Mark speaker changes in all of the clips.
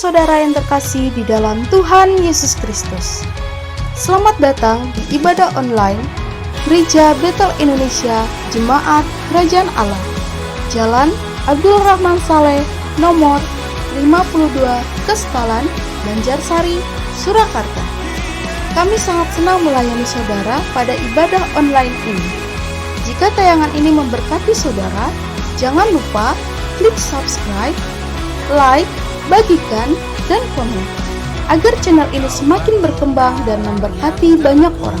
Speaker 1: saudara yang terkasih di dalam Tuhan Yesus Kristus. Selamat datang di ibadah online Gereja Betel Indonesia Jemaat Kerajaan Allah, Jalan Abdul Rahman Saleh, nomor 52, Kestalan, Banjarsari, Surakarta. Kami sangat senang melayani saudara pada ibadah online ini. Jika tayangan ini memberkati saudara, jangan lupa klik subscribe, like, bagikan, dan komen, agar channel ini semakin berkembang dan memberkati banyak orang.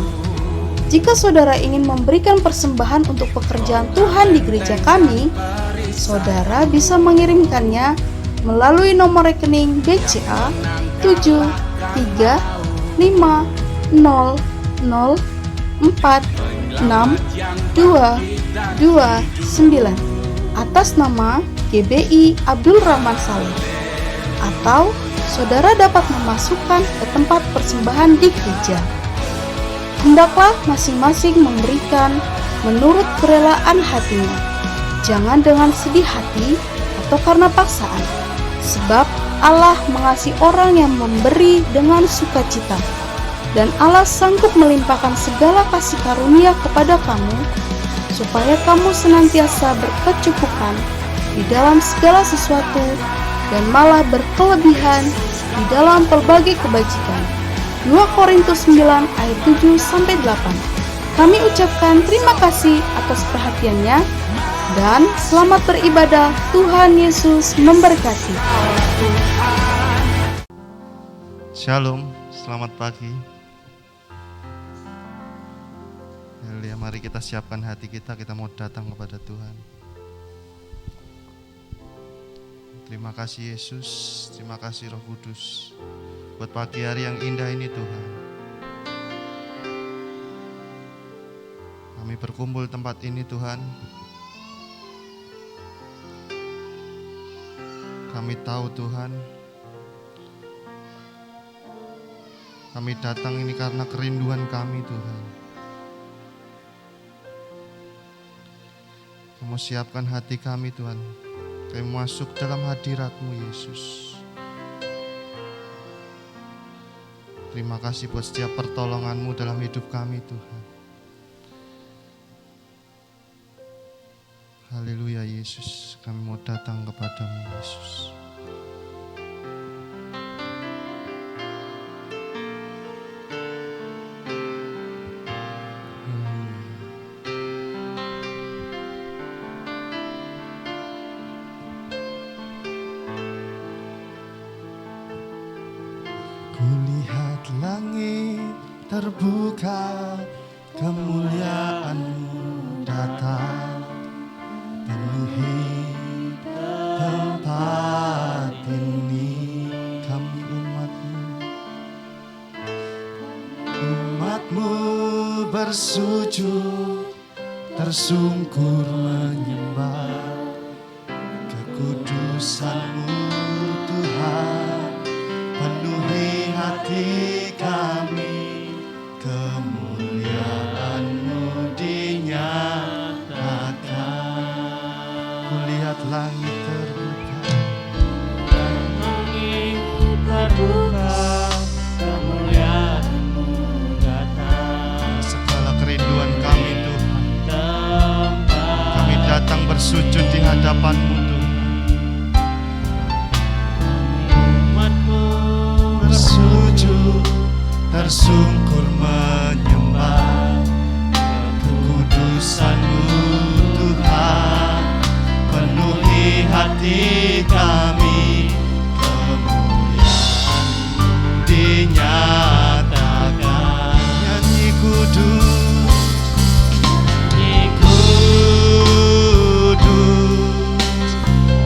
Speaker 1: Jika saudara ingin memberikan persembahan untuk pekerjaan Tuhan di gereja kami, saudara bisa mengirimkannya melalui nomor rekening BCA 7350046229 atas nama GBI Abdul Rahman Saleh, atau saudara dapat memasukkan ke tempat persembahan di gereja. Hendaklah masing-masing memberikan menurut kerelaan hatinya, jangan dengan sedih hati atau karena paksaan, sebab Allah mengasihi orang yang memberi dengan sukacita, dan Allah sanggup melimpahkan segala kasih karunia kepada kamu, supaya kamu senantiasa berkecukupan di dalam segala sesuatu dan malah berkelebihan di dalam pelbagai kebajikan. 2 Korintus 9 ayat 7-8. Kami ucapkan terima kasih atas perhatiannya dan selamat beribadah. Tuhan Yesus memberkati.
Speaker 2: Shalom, selamat pagi. Ya, mari kita siapkan hati kita mau datang kepada Tuhan. Terima kasih Yesus, terima kasih Roh Kudus buat pagi hari yang indah ini Tuhan. Kami berkumpul tempat ini Tuhan. Kami tahu Tuhan, kami datang ini karena kerinduan kami Tuhan. Kamu siapkan hati kami Tuhan, kami masuk dalam hadirat-Mu Yesus. Terima kasih buat setiap pertolongan-Mu dalam hidup kami Tuhan. Haleluya Yesus, kami mau datang kepadamu Yesus.
Speaker 3: Kulihat langit terbuka, kemuliaan-Mu datang, penuhi tempat ini. Kami umat-Mu bersujud, tersungkur menyembah kekudusan-Mu Tuhan. Penuhi hati kami, kemuliaan-Mu dinyatakan. Kulihat langit terbuka, kemuliaan-Mu datang.
Speaker 2: Segala kerinduan kami Tuhan, kami datang bersujud di hadapan-Mu Tuhan.
Speaker 3: Bersujud, tersungkur menyembah kekudusan-Mu Tuhan. Penuhi hati kami, kemuliaan-Mu dinyatakan. Nyanyi kudus, kudus,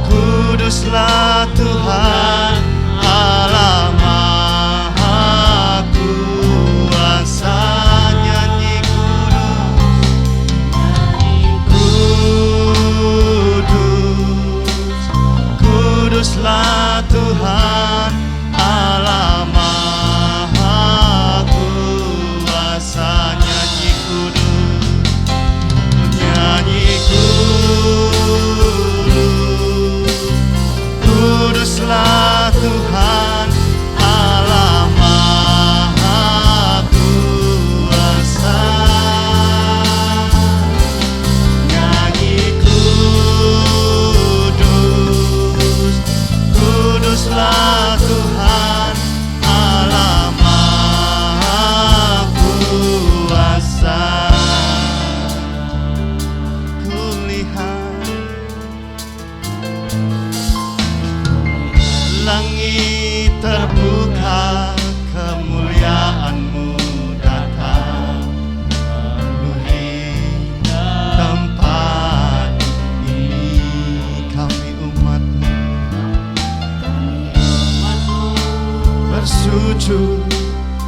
Speaker 3: kuduslah Tuhan Allah Maha Kudus.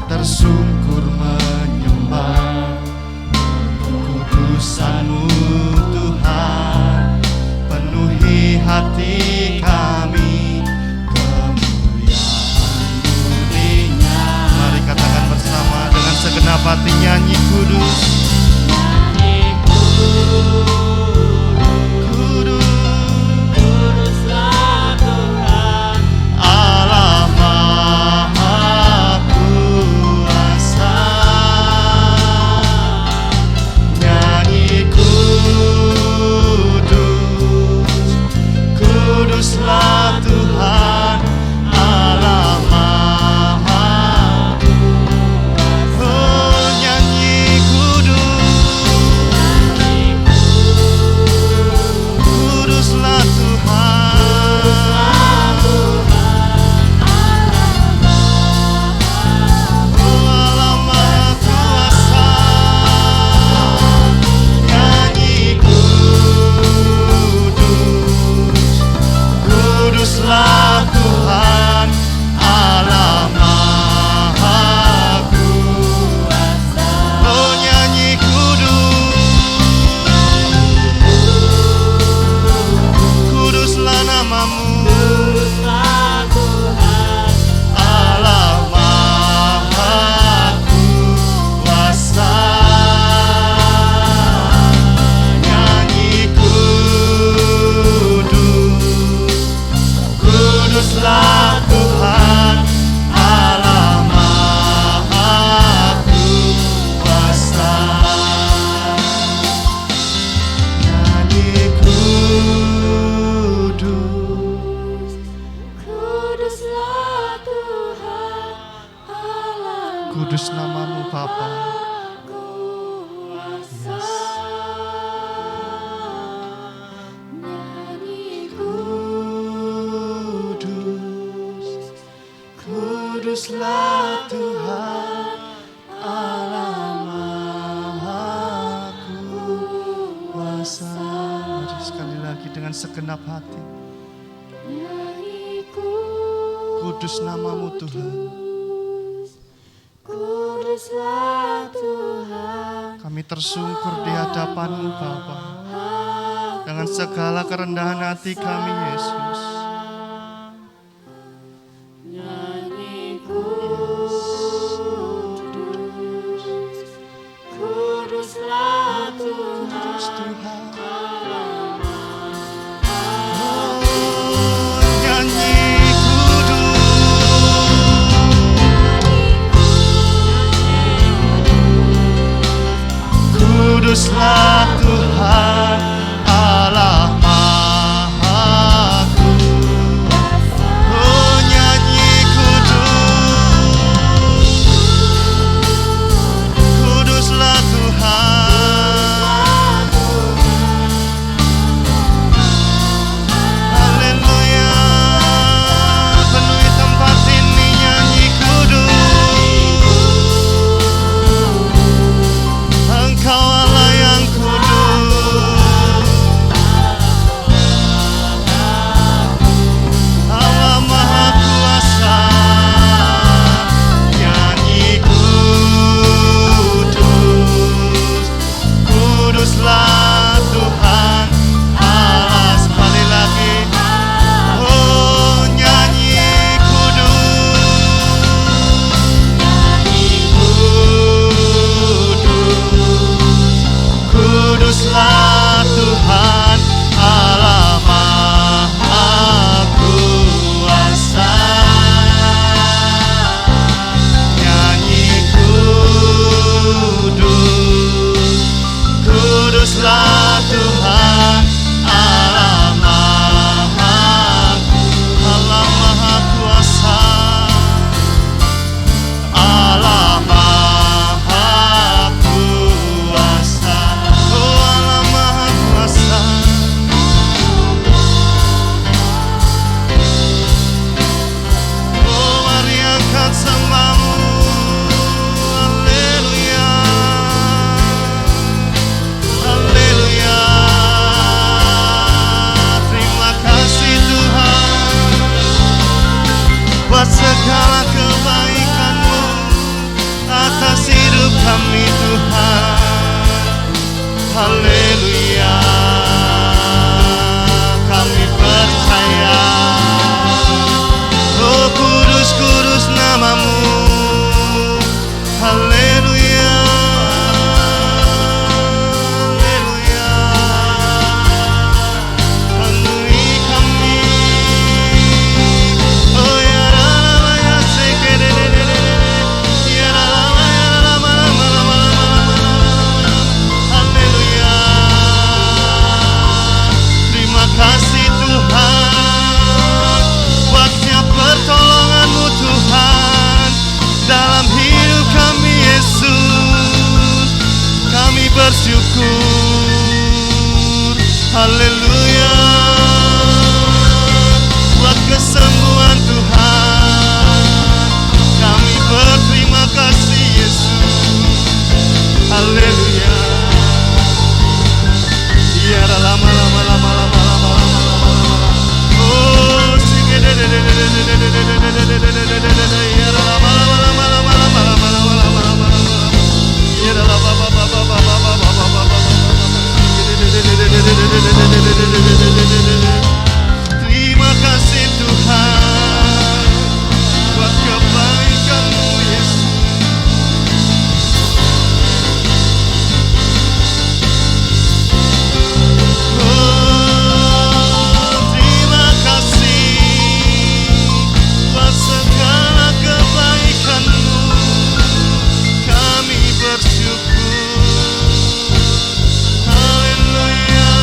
Speaker 3: tersungkur menyembah kudusan-Mu Tuhan, penuhi hati kami kemuliaan budi-Nya.
Speaker 2: Mari katakan bersama dengan segenap hati, nyanyi kudus.
Speaker 3: Kuduslah Tuhan, Allah Maha Kuasa. Nyanyi kuduslah Tuhan, Allah Maha Kuasa. Oh, nyanyi kuduslah Tuhan, oh Allah Maha Kuasa. Nyanyi kuduslah Tuhan, Allah Maha Kuasa. Oh, nyanyi kuduslah nama-Mu, Allah Maha Kuasa. Nyanyi kuduslah Tuhan, Allah Maha Kuasa. Nyanyi kuduslah Tuhan, Allah
Speaker 2: Kudus nama-Mu Bapa.
Speaker 3: Kuasa. Nyanyi kuduslah Tuhan, Allah Maha Kuasa.
Speaker 2: Mari sekali lagi dengan segenap hati.
Speaker 3: Nyanyi
Speaker 2: Kudus nama-Mu Tuhan.
Speaker 3: kuduslah Tuhan,
Speaker 2: Kami tersungkur di hadapan-Mu Bapa. Dengan segala kerendahan hati kami, Yesus.
Speaker 3: nyanyi kuduslah Tuhan,
Speaker 2: Oh, nyanyi
Speaker 3: kuduslah Tuhan, Allah Maha Kuasa.
Speaker 2: kami Tuhan. Haleluya, kami percaya. Oh kudus, kudus namamu. Haleluya, haleluya. Penuhi kami. Oh ya rama ya sekedededede. Ya rama ya rama rama rama rama rama. Haleluya. Terima kasih Tuhan buat setiap pertolongan-Mu Tuhan dalam hidup kami Yesus. Kami bersyukur. Haleluya. Buat kesembuhan Tuhan kami berterima kasih Yesus. Haleluya. Ya lama lama lama lama lama lama lama. Oh ya lama lama lama lama lama lama lama lama lama. Ya lama lama lama lama lama lama. Terima kasih Tuhan buat kebaikan-Mu Yesus. Terima kasih buat segala kebaikan-Mu. Kami bersyukur. Haleluya.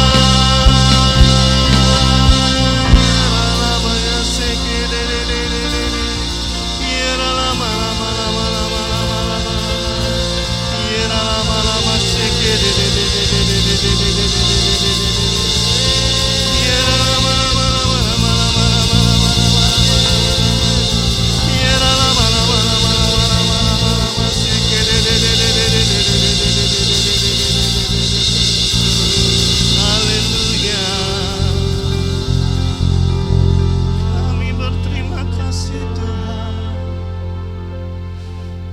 Speaker 2: Kami berterima kasih Tuhan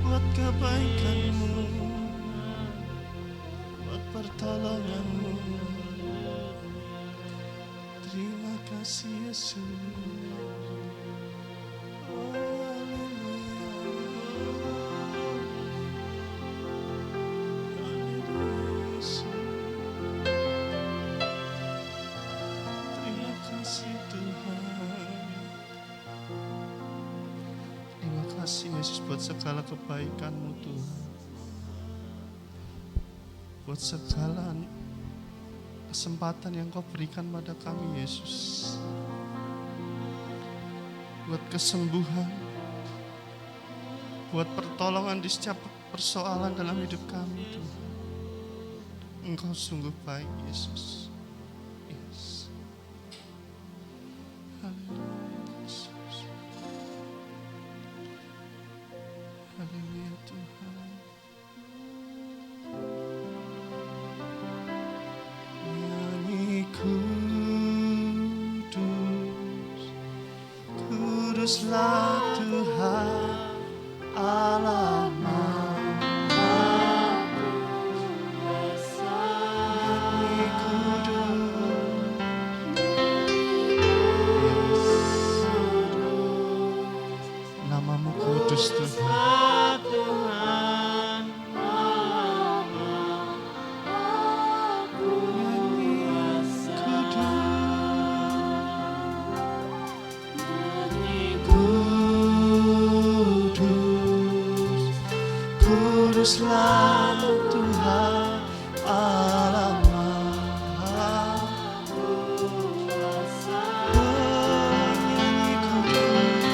Speaker 2: buat kebaikan-Mu, buat pertolongan-Mu. Terima kasih Yesus. Oh, haleluya. Haleluya, Yesus. Terima kasih Tuhan. Terima kasih Yesus buat segala kebaikan-Mu Tuhan. Buat segala kesempatan yang Kau berikan pada kami Yesus. Buat kesembuhan, buat pertolongan di setiap persoalan dalam hidup kami Tuhan. Engkau sungguh baik Yesus. Yes. Haleluya Yesus. Haleluya Tuhan. Nyanyi kudus, kuduslah Tuhan Allah Maha Kuasa. Nyanyi kudus, namamu kudus Tuhan.
Speaker 3: Tuhan
Speaker 2: Kuduslah Tuhan Allah Maha Kuasa. Nyanyi kudus.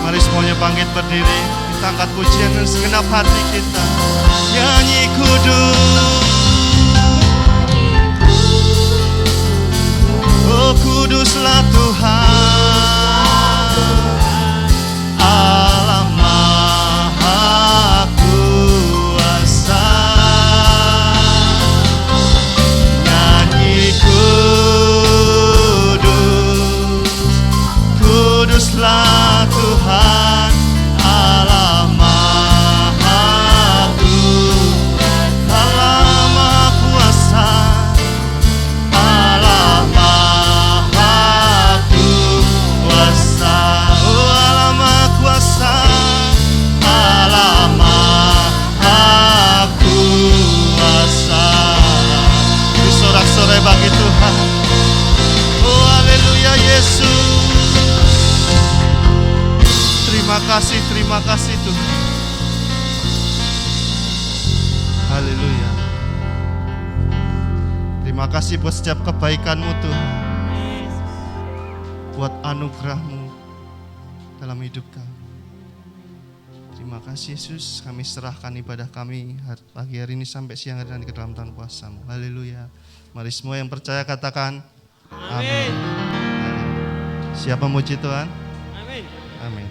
Speaker 2: Mari semuanya bangkit berdiri, kita angkat pujian dengan segenap hati kita. Nyanyi kudus. Oh kuduslah Tuhan Allah Maha Kuasa. Nyanyi kudus. terima kasih Tuhan. Haleluya. Terima kasih buat setiap kebaikan-Mu Tuhan, buat anugerah-Mu dalam hidup kami. Terima kasih Yesus, kami serahkan ibadah kami pagi hari ini sampai siang hari nanti ke dalam tangan kuasa-Mu. Haleluya. Mari semua yang percaya katakan amin. Siapa muji Tuhan?
Speaker 3: Amin.
Speaker 2: Amin.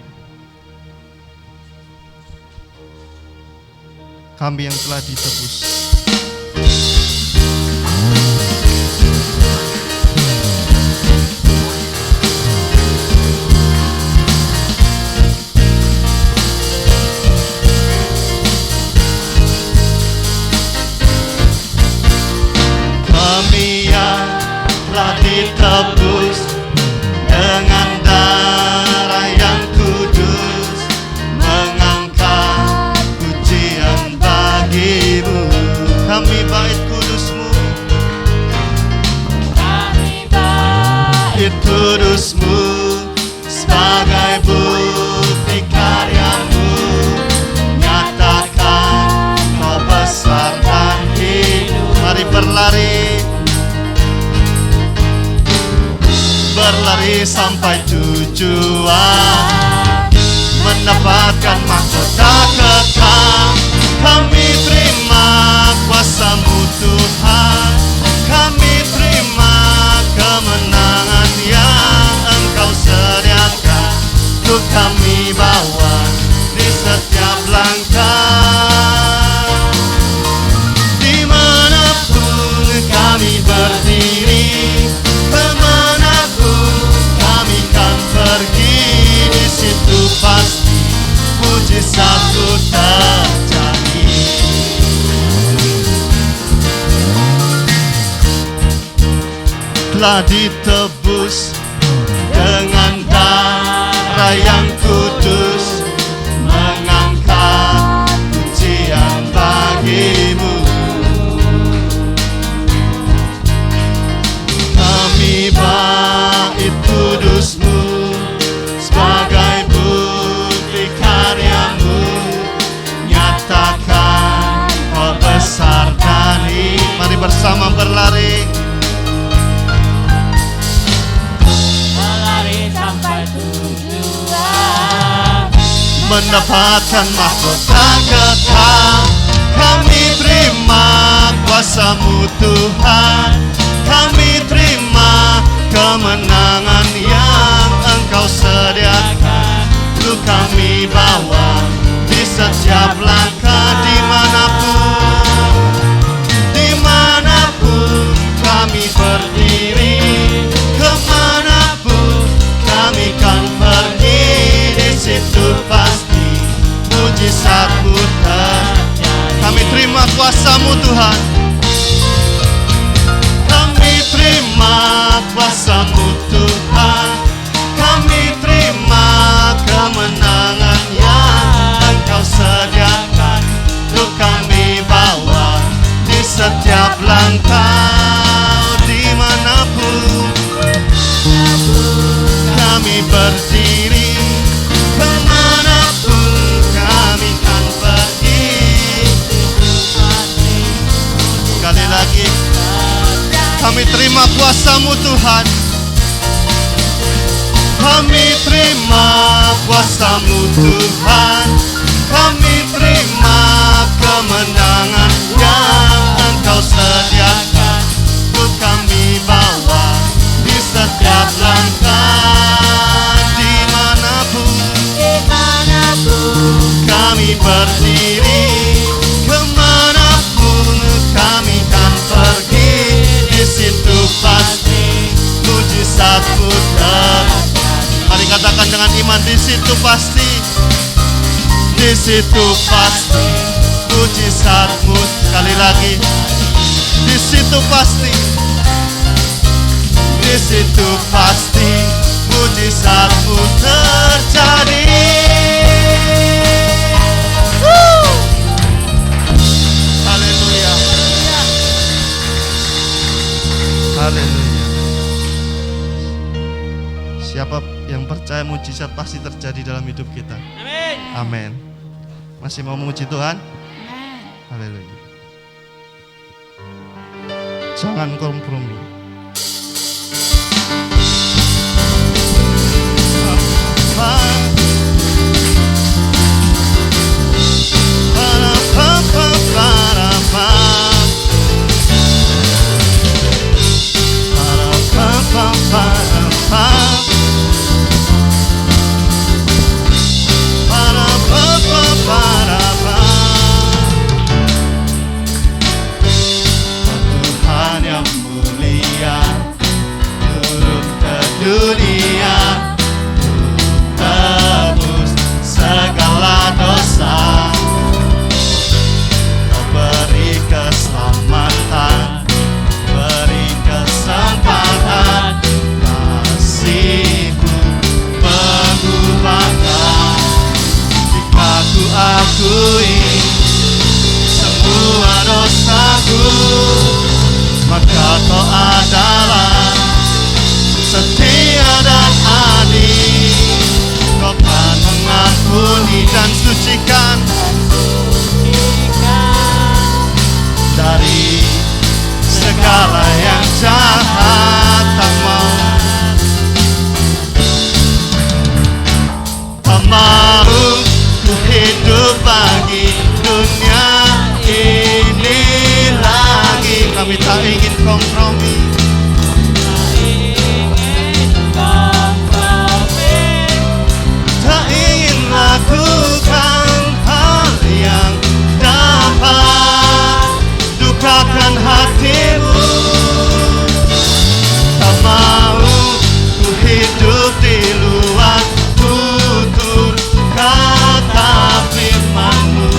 Speaker 2: Kami yang telah ditebus. Kami yang telah ditebus dengan darah yang kudus, mengangkat pujian bagi-Mu. Kami bait kudus-Mu, bait kudus-Mu sebagai bukti karya-Mu. Nyatakan Kau besar dan hidup. Mari berlari sampai tujuan, mendapatkan mahkota kekal. Kami terima kuasa-Mu Tuhan, kami terima kemenangan yang Engkau sediakan untuk kami bawa di setiap langkah. Dimanapun kami berdiri, kemanapun kami kan pergi, di situ pasti mujizat-Mu terjadi. Telah ditebus dengan darah yang kudus, mengangkat pujian bagi-Mu. Kami bait kudus-Mu sebagai bukti karya-Mu. Nyatakan Kau besar dan hidup. Mari bersama berlari
Speaker 3: Sampai tujuan,
Speaker 2: mendapatkan mahkota kekal. Kami terima kuasa-Mu Tuhan, kami terima kemenangan yang Engkau sediakan untuk kami bawa di setiap langkah. Dimanapun kami berdiri, kemanapun kami kan pergi, di situ pasti mujizat-Mu terjadi. Kami terima kuasa-Mu Tuhan, kami terima kuasa-Mu Tuhan, kami terima kemenangan yang Engkau sediakan untuk kami bawa di setiap langkah. Dimanapun kami berdiri, kemanapun kami kan pergi. Sekali lagi, kami terima kuasa-Mu Tuhan, kami terima kuasa-Mu Tuhan, kami terima kemenangan yang Engkau sediakan untuk kami bawa di setiap langkah. Dimanapun kami berdiri, kemanapun kami kan pergi, di situ pasti mujizat-Mu terjadi. Mari katakan dengan iman, di situ pasti, di situ pasti mujizat-Mu. Sekali lagi, di situ pasti, di situ pasti mujizat-Mu terjadi. Haleluya. Haleluya. Siapa yang percaya mujizat pasti terjadi dalam hidup kita?
Speaker 3: amin.
Speaker 2: Amin. Masih mau memuji Tuhan? Haleluya. Jangan kompromi. Tuhan yang mulia turun ke dunia, tebus segala dosa, kau beri keselamatan, beri kesempatan, kasih-Mu mengubahkan. Jika ku akui semua dosaku, maka Kau adalah setia dan adil. Kau kan mengampuni dan sucikan dari segala yang jahat. Tak mau ku hidup bagi dunia ini lagi. Kami tak ingin kompromi. Tak ingin lakukan hal yang dapat dukakan hati-Mu. Tak mau ku hidup di luar tutur kata firman-Mu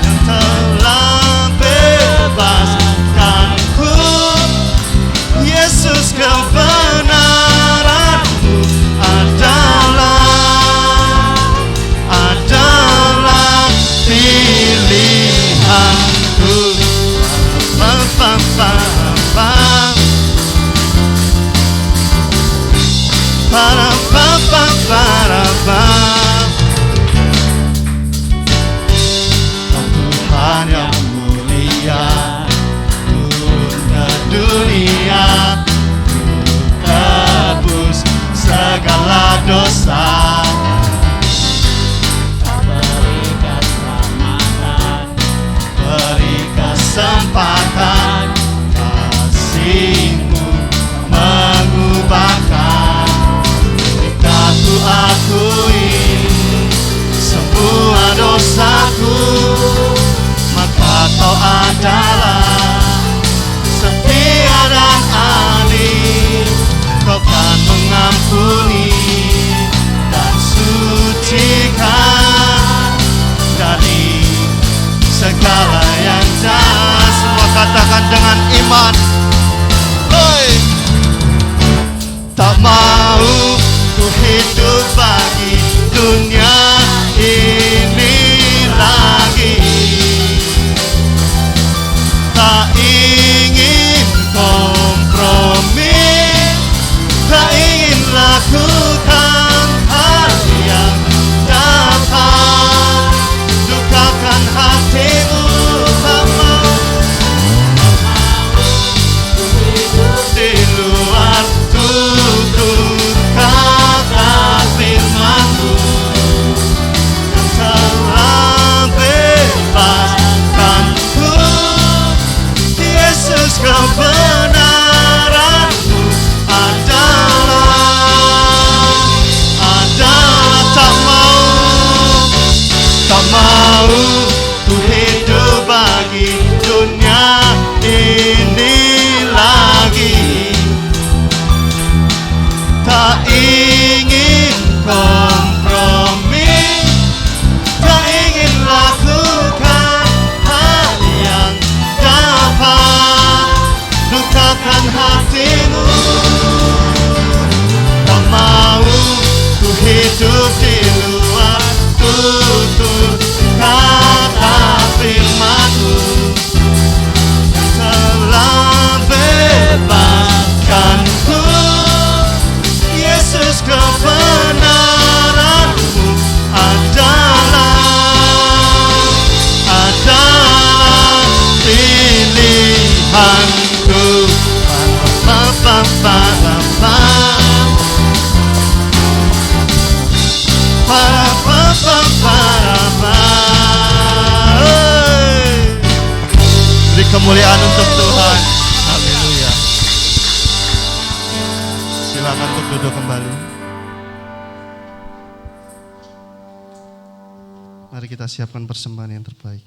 Speaker 2: yang telah bebaskanku. Yesus, kebenaran-Mu adalah pilihanku. Tuhan yang mulia turun ke dunia, tebus segala dosa, beri keselamatan, beri kesempatan, kasih-Mu mengubahkan. Jika ku akui semua dosaku, maka Kau adalah setia dan adil. Kau kan mengampuni dan sucikan dari segala yang jahat. Semua katakan dengan iman. Hoi! Tak mau ku hidup bagi dunia ini lagi. Tak ingin kompromi, tak ingin lakukan hal yang dapat dukakan hati-Mu. Tak mau di luar tutur kata firman-Mu yang telah bebaskanku. Yesus, kebenaran-Mu adalah tak mau ku hidup bagi dunia ini lagi. Tak ingin kompromi, tak ingin lakukan hal yang dapat dukakan hati-Mu. Tak mau ku hidup di luar tutur kata firman-Mu yang telah bebaskanku. Yesus, kebenaran-Mu Tuhanku. Beri kemuliaan untuk Tuhan. Haleluya. Silakan untuk duduk kembali. Mari kita siapkan persembahan yang terbaik.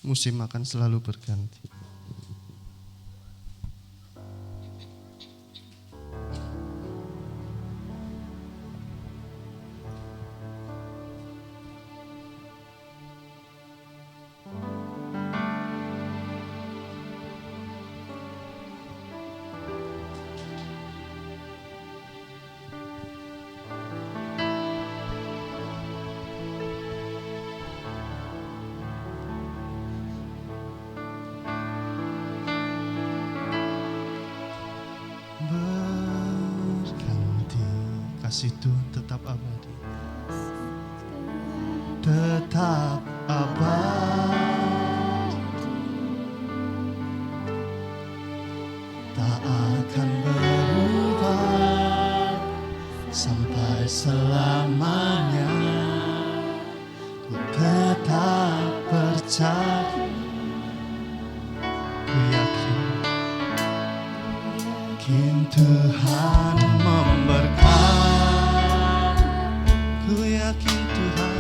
Speaker 2: Musim akan selalu berganti. Kasih Tuhan tetap abadi, tetap abadi, tak akan berubah sampai selamanya. Ku tetap percaya, ku yakin Tuhan memberkati. Ku yakin Tuhan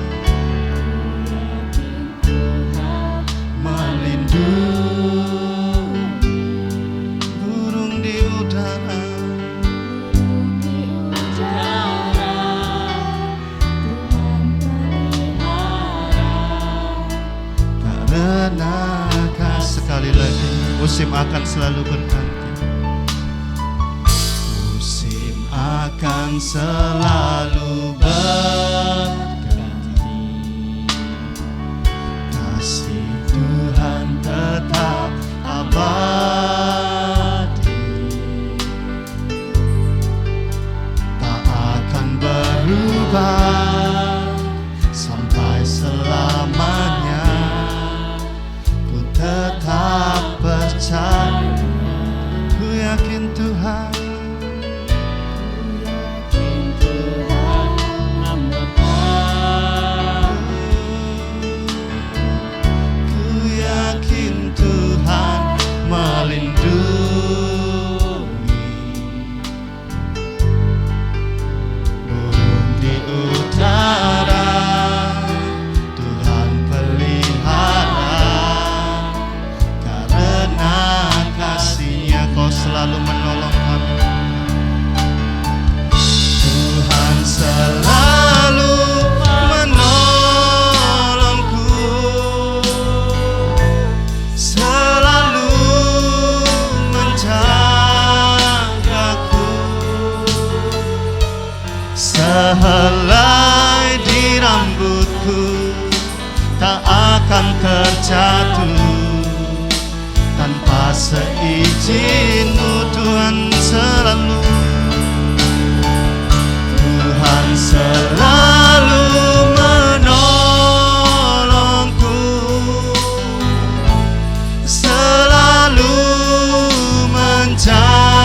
Speaker 2: melindungi burung di udara. Karena sekali lagi musim akan selalu berganti. Musim akan selalu berganti. Kasih Tuhan tetap abadi, tak akan berubah sampai selamanya. Ku tetap percaya, ku yakin Tuhan. Selalu menolong kami. Tuhan selalu menolongku, selalu menjagaku. Sehelai di rambutku tak akan terjatuh. Tanpa seizin-Mu Tuhan selalu, Tuhan selalu menolongku, selalu menjagaku.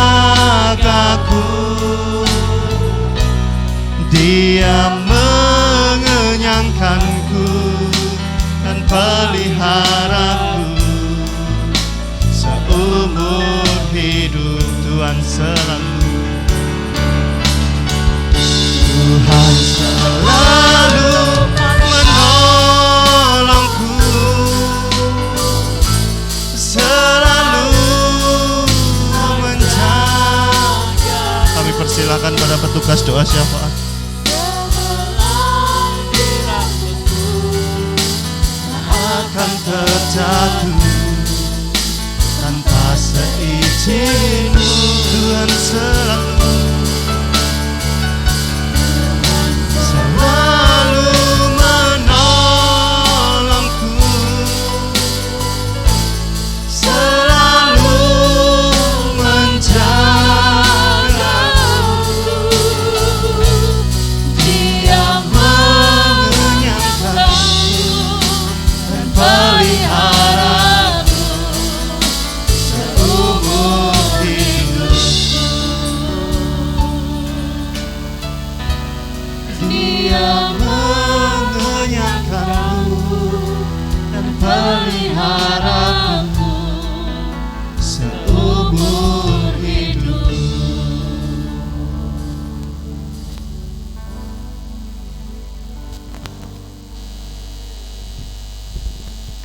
Speaker 2: Dia mengenyangkanku dan peliharaku. Seumur hidup Tuhan selalu, Tuhan selalu menolongku, selalu menjaga. Kami persilakan pada petugas doa syafaat. Akan terjatuh tanpa seizin-Mu Tuhan selalu, selalu menolongku, selalu menjagaku. Dia mengenyangkanku dan peliharaku.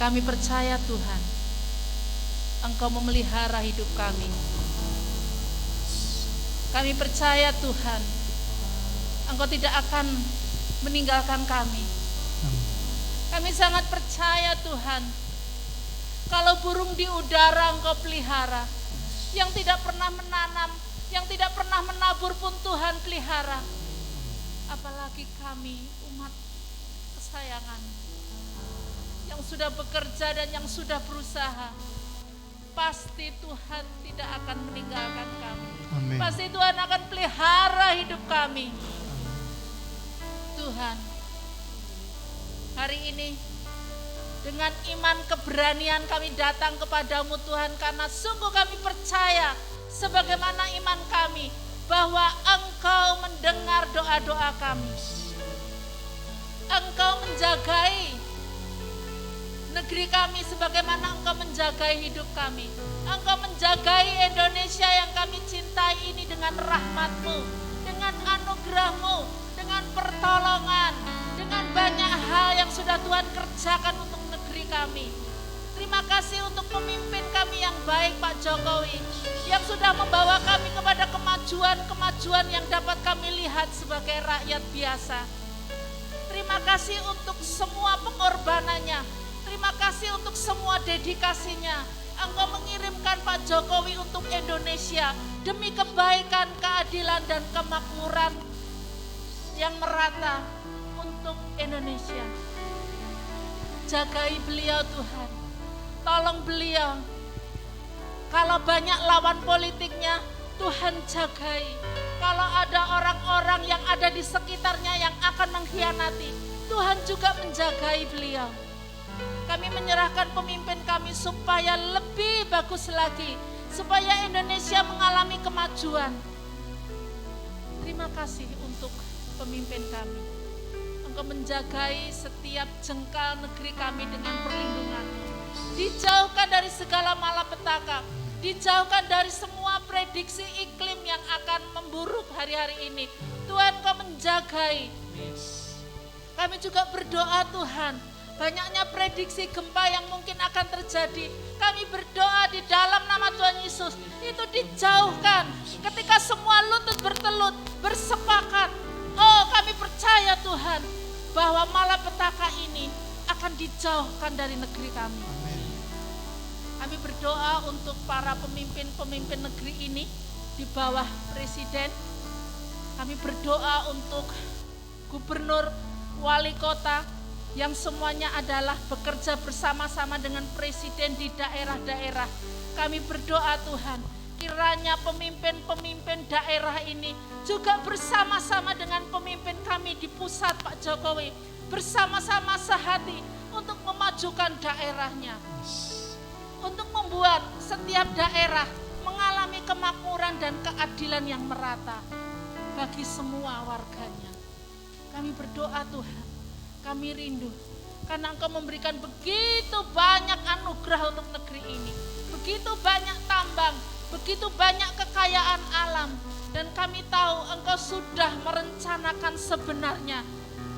Speaker 4: Kami percaya Tuhan, Engkau memelihara hidup kami. Kami percaya Tuhan, Engkau tidak akan meninggalkan kami. Kami sangat percaya Tuhan, kalau burung di udara Engkau pelihara, yang tidak pernah menanam, yang tidak pernah menabur pun Tuhan pelihara. Apalagi kami umat kesayangan, yang sudah bekerja dan yang sudah berusaha, pasti Tuhan tidak akan meninggalkan kami.
Speaker 2: Amin.
Speaker 4: Pasti Tuhan akan pelihara hidup kami. Tuhan, hari ini dengan iman keberanian kami datang kepadamu Tuhan, karena sungguh kami percaya sebagaimana iman kami bahwa Engkau mendengar doa-doa kami. Engkau menjagai negeri kami sebagaimana Engkau menjagai hidup kami. Engkau menjagai Indonesia yang kami cintai ini dengan rahmat-Mu, dengan anugerah-Mu, dengan pertolongan, dengan banyak hal yang sudah Tuhan kerjakan untuk negeri kami. Terima kasih untuk pemimpin kami yang baik, Pak Jokowi, yang sudah membawa kami kepada kemajuan-kemajuan yang dapat kami lihat sebagai rakyat biasa. Terima kasih untuk semua pengorbanannya. Terima kasih untuk semua dedikasinya. Engkau mengirimkan Pak Jokowi untuk Indonesia demi kebaikan, keadilan, dan kemakmuran yang merata untuk Indonesia. Jagai beliau Tuhan, tolong beliau. Kalau banyak lawan politiknya, Tuhan jagai. Kalau ada orang-orang yang ada di sekitarnya yang akan mengkhianati, Tuhan juga menjagai beliau. Kami menyerahkan pemimpin kami supaya lebih bagus lagi, supaya Indonesia mengalami kemajuan. Terima kasih untuk pemimpin kami. Engkau menjagai setiap jengkal negeri kami dengan perlindungan. Dijauhkan dari segala malapetaka, dijauhkan dari semua prediksi iklim yang akan memburuk hari-hari ini. Tuhan, Kau menjagai. Kami juga berdoa Tuhan, banyaknya prediksi gempa yang mungkin akan terjadi. Kami berdoa di dalam nama Tuhan Yesus, itu dijauhkan. Ketika semua lutut bertelut, bersepakat, oh kami percaya Tuhan, bahwa malapetaka ini akan dijauhkan dari negeri kami. Kami berdoa untuk para pemimpin-pemimpin negeri ini di bawah Presiden. Kami berdoa untuk gubernur, wali kota, yang semuanya adalah bekerja bersama-sama dengan Presiden di daerah-daerah. Kami berdoa Tuhan, kiranya pemimpin-pemimpin daerah ini juga bersama-sama dengan pemimpin kami di pusat, Pak Jokowi, bersama-sama sehati untuk memajukan daerahnya. Untuk membuat setiap daerah mengalami kemakmuran dan keadilan yang merata bagi semua warganya. Kami berdoa Tuhan, kami rindu karena Engkau memberikan begitu banyak anugerah untuk negeri ini, begitu banyak tambang, begitu banyak kekayaan alam, dan kami tahu Engkau sudah merencanakan sebenarnya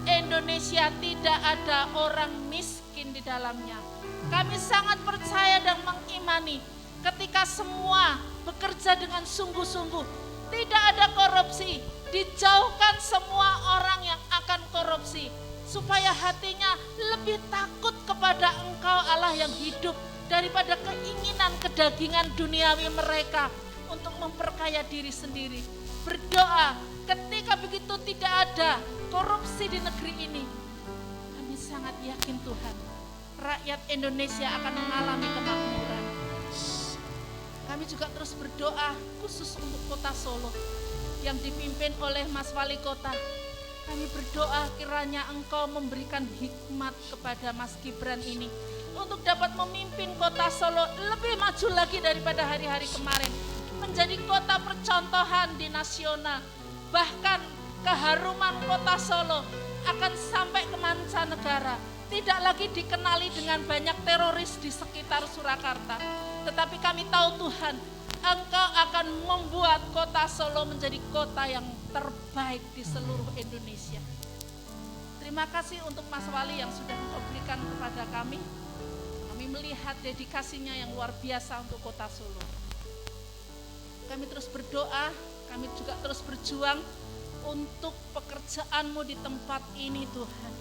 Speaker 4: Indonesia tidak ada orang miskin di dalamnya. Kami sangat percaya dan mengimani ketika semua bekerja dengan sungguh-sungguh, tidak ada korupsi, dijauhkan semua orang yang akan korupsi, supaya hatinya lebih takut kepada Engkau Allah yang hidup daripada keinginan kedagingan duniawi mereka untuk memperkaya diri sendiri. Berdoa ketika begitu tidak ada korupsi di negeri ini, kami sangat yakin Tuhan, rakyat Indonesia akan mengalami kemakmuran. Kami juga terus berdoa khusus untuk kota Solo yang dipimpin oleh Mas Wali Kota. Kami berdoa kiranya Engkau memberikan hikmat kepada Mas Gibran ini untuk dapat memimpin kota Solo lebih maju lagi daripada hari-hari kemarin, menjadi kota percontohan di nasional. Bahkan keharuman kota Solo akan sampai ke mancanegara. Tidak lagi dikenali dengan banyak teroris di sekitar Surakarta. Tetapi kami tahu Tuhan, Engkau akan membuat kota Solo menjadi kota yang terbaik di seluruh Indonesia. Terima kasih untuk Mas Wali yang sudah Engkau berikan kepada kami. kami melihat dedikasinya yang luar biasa untuk Kota Solo. Kami terus berdoa, kami juga terus berjuang untuk pekerjaan-Mu di tempat ini Tuhan.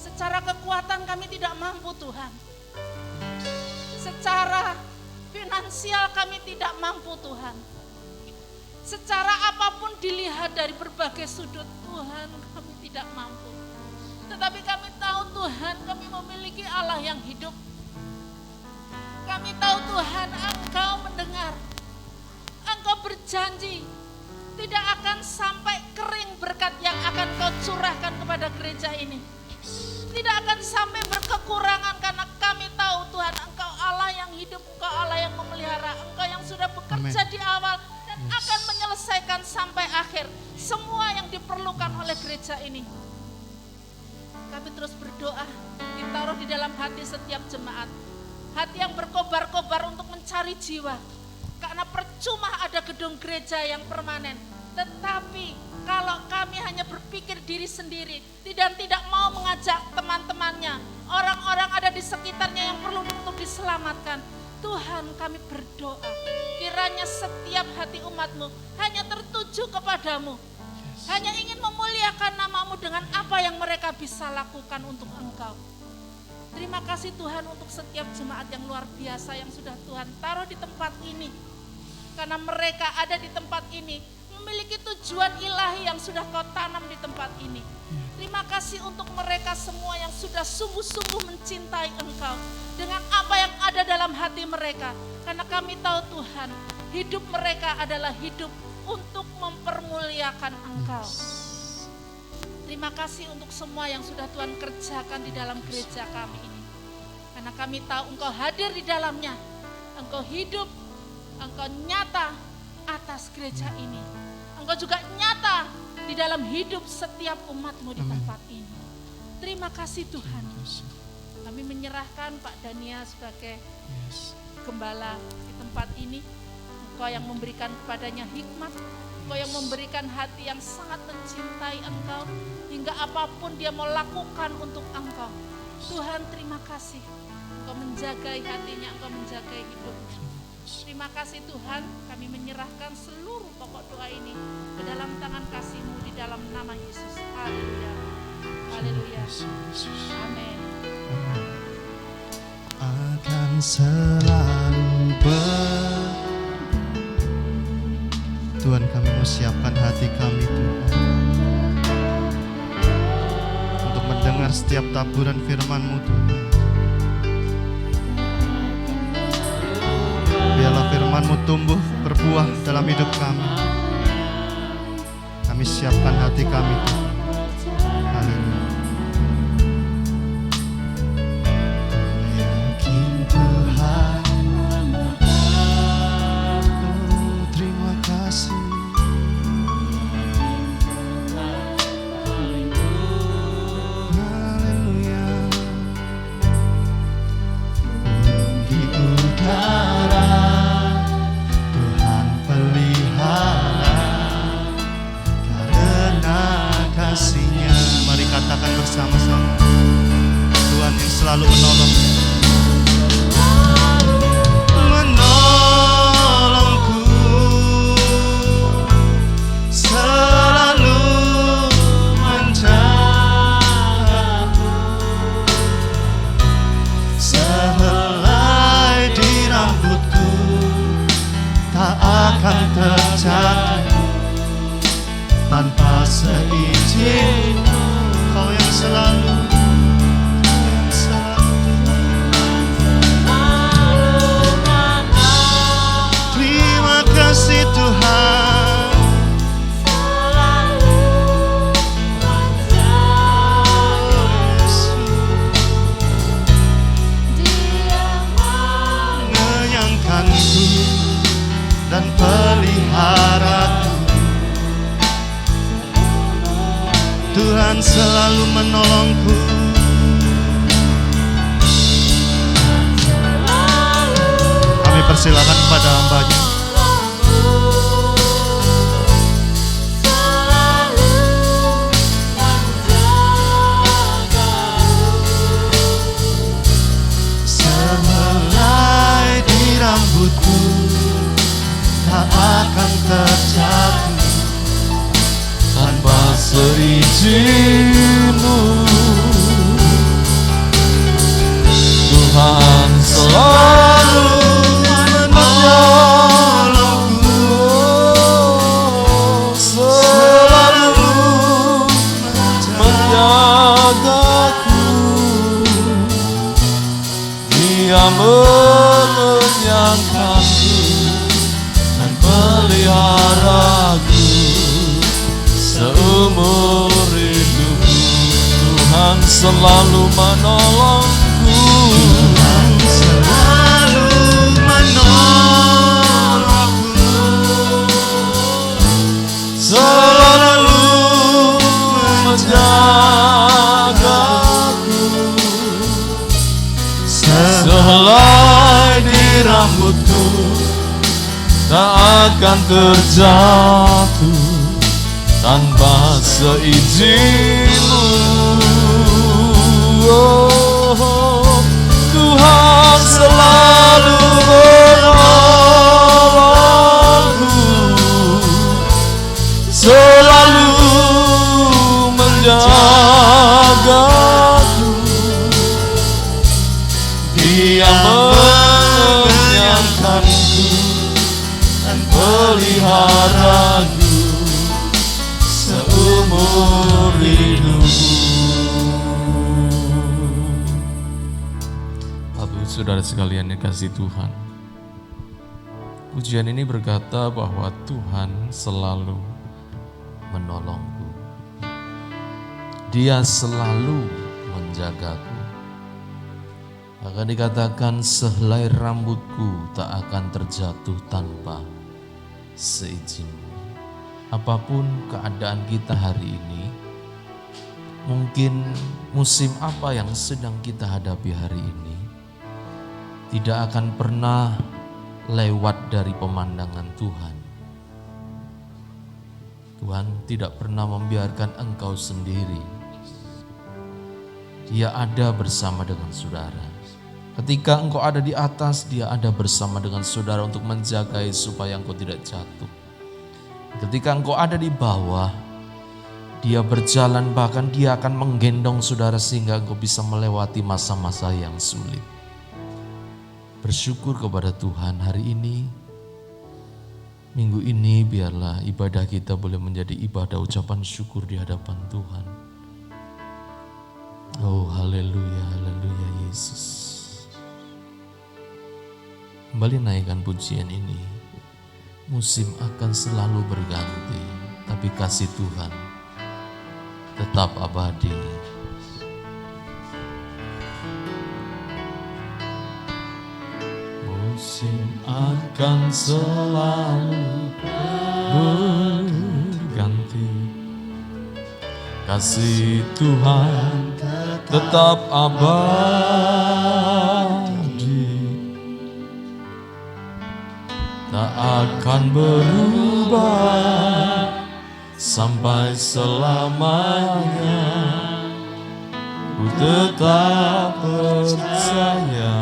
Speaker 4: Secara kekuatan kami tidak mampu Tuhan. Secara finansial kami tidak mampu Tuhan. Secara apapun dilihat dari berbagai sudut Tuhan kami tidak mampu. Tetapi kami tahu Tuhan kami memiliki Allah yang hidup. Kami tahu Tuhan Engkau mendengar. Engkau berjanji tidak akan sampai kering berkat yang akan Kau curahkan kepada gereja ini. Tidak akan sampai berkekurangan karena kami tahu Tuhan Engkau Allah yang hidup, Engkau Allah yang memelihara, Engkau yang sudah bekerja di awal dan akan menyelesaikan sampai akhir semua yang diperlukan oleh gereja ini. Kami terus berdoa, ditaruh di dalam hati setiap jemaat, hati yang berkobar-kobar untuk mencari jiwa. Karena percuma ada gedung gereja yang permanen, tetapi kalau kami hanya berpikir diri sendiri dan tidak mau mengajak teman-temannya, orang-orang ada di sekitarnya yang perlu untuk diselamatkan, Tuhan kami berdoa, kiranya setiap hati umat-Mu hanya tertuju kepadamu, hanya ingin memuliakan nama-Mu dengan apa yang mereka bisa lakukan untuk Engkau. Terima kasih Tuhan untuk setiap jemaat yang luar biasa yang sudah Tuhan taruh di tempat ini. Karena mereka ada di tempat ini, memiliki tujuan ilahi yang sudah Kau tanam di tempat ini. Terima kasih untuk mereka semua yang sudah sungguh-sungguh mencintai Engkau dengan apa yang ada dalam hati mereka. Karena kami tahu Tuhan, hidup mereka adalah hidup untuk mempermuliakan Engkau. Terima kasih untuk semua yang sudah Tuhan kerjakan di dalam gereja kami ini. Karena kami tahu Engkau hadir di dalamnya, Engkau hidup, Engkau nyata atas gereja ini. Engkau juga nyata di dalam hidup setiap umat-Mu di tempat ini. Terima kasih Tuhan. Kami menyerahkan Pak Dania sebagai gembala di tempat ini. Engkau yang memberikan kepadanya hikmat, Engkau yang memberikan hati yang sangat mencintai Engkau, hingga apapun dia mau lakukan untuk Engkau. Tuhan terima kasih, Engkau menjagai hatinya, Engkau menjagai hidupnya. Terima kasih Tuhan, kami menyerahkan seluruh pokok doa ini ke dalam tangan kasih-Mu di dalam nama Yesus. Haleluya. Haleluya. Amin.
Speaker 2: Akan selalu Tuhan, kami mau siapkan hati kami Tuhan untuk mendengar setiap taburan firman-Mu Tuhan. Biarlah firman-Mu tumbuh berbuah dalam hidup kami. Kami siapkan hati kami Tuhan. Haleluya. Yakin Tuhan, terima kasih. Haleluya. Di udara Tuhan pelihara, karena kasih-Nya. Mari katakan bersama-sama, Tuhan yang selalu menolong. Menolongku, selalu menjagaku, sehelai di rambutku tak akan terjatuh tanpa seizin-Mu. Kau yang selalu terima kasih Tuhan. Mengenyangkanku dan peliharaku. Tuhan selalu menolongku. Kami persilakan kepada hamba-Nya.
Speaker 5: Dia mengenyangkanku dan peliharaku seumur hidup. Tuhan selalu menolongku.
Speaker 3: Tuhan selalu menolongku,
Speaker 5: selalu menjagaku. Sehelai di rambutku tak akan terjatuh tanpa seizin-Mu. Oh, Tuhan selalu menolongku, selalu menjagaku. Dia mengenyangkanku dan peliharaku seumur hidupku. Bapak saudara sekalian yang kasih Tuhan, pujian ini berkata bahwa Tuhan selalu menolongku. Dia selalu menjagaku. Akan dikatakan sehelai rambutku tak akan terjatuh tanpa seizin-Mu. Apapun keadaan kita hari ini, mungkin musim apa yang sedang kita hadapi hari ini, tidak akan pernah lewat dari pemandangan Tuhan. Tuhan tidak pernah membiarkan engkau sendiri. Dia ada bersama dengan saudara. Ketika engkau ada di atas, Dia ada bersama dengan saudara untuk menjagai supaya engkau tidak jatuh. Ketika engkau ada di bawah, Dia berjalan, bahkan Dia akan menggendong saudara sehingga engkau bisa melewati masa-masa yang sulit. Bersyukur kepada Tuhan hari ini, minggu ini biarlah ibadah kita boleh menjadi ibadah ucapan syukur di hadapan Tuhan. Oh haleluya, haleluya Yesus. Kembali naikkan pujian ini. Musim akan selalu berganti, tapi kasih Tuhan tetap abadi. Musim akan selalu berganti, kasih Tuhan tetap abadi. Tak akan berubah sampai selamanya. Ku tetap percaya,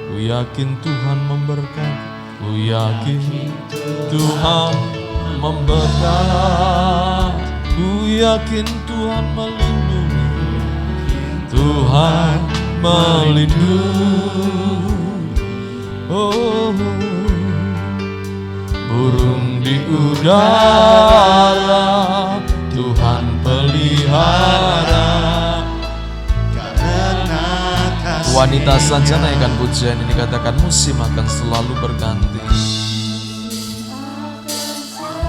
Speaker 5: ku yakin Tuhan memberkati, ku yakin Tuhan memberkati, ku yakin Tuhan melindungi, Tuhan melindungi. Oh, burung di udara Tuhan pelihara. Wanita saja naikkan pujian ini, katakan musim akan selalu berganti.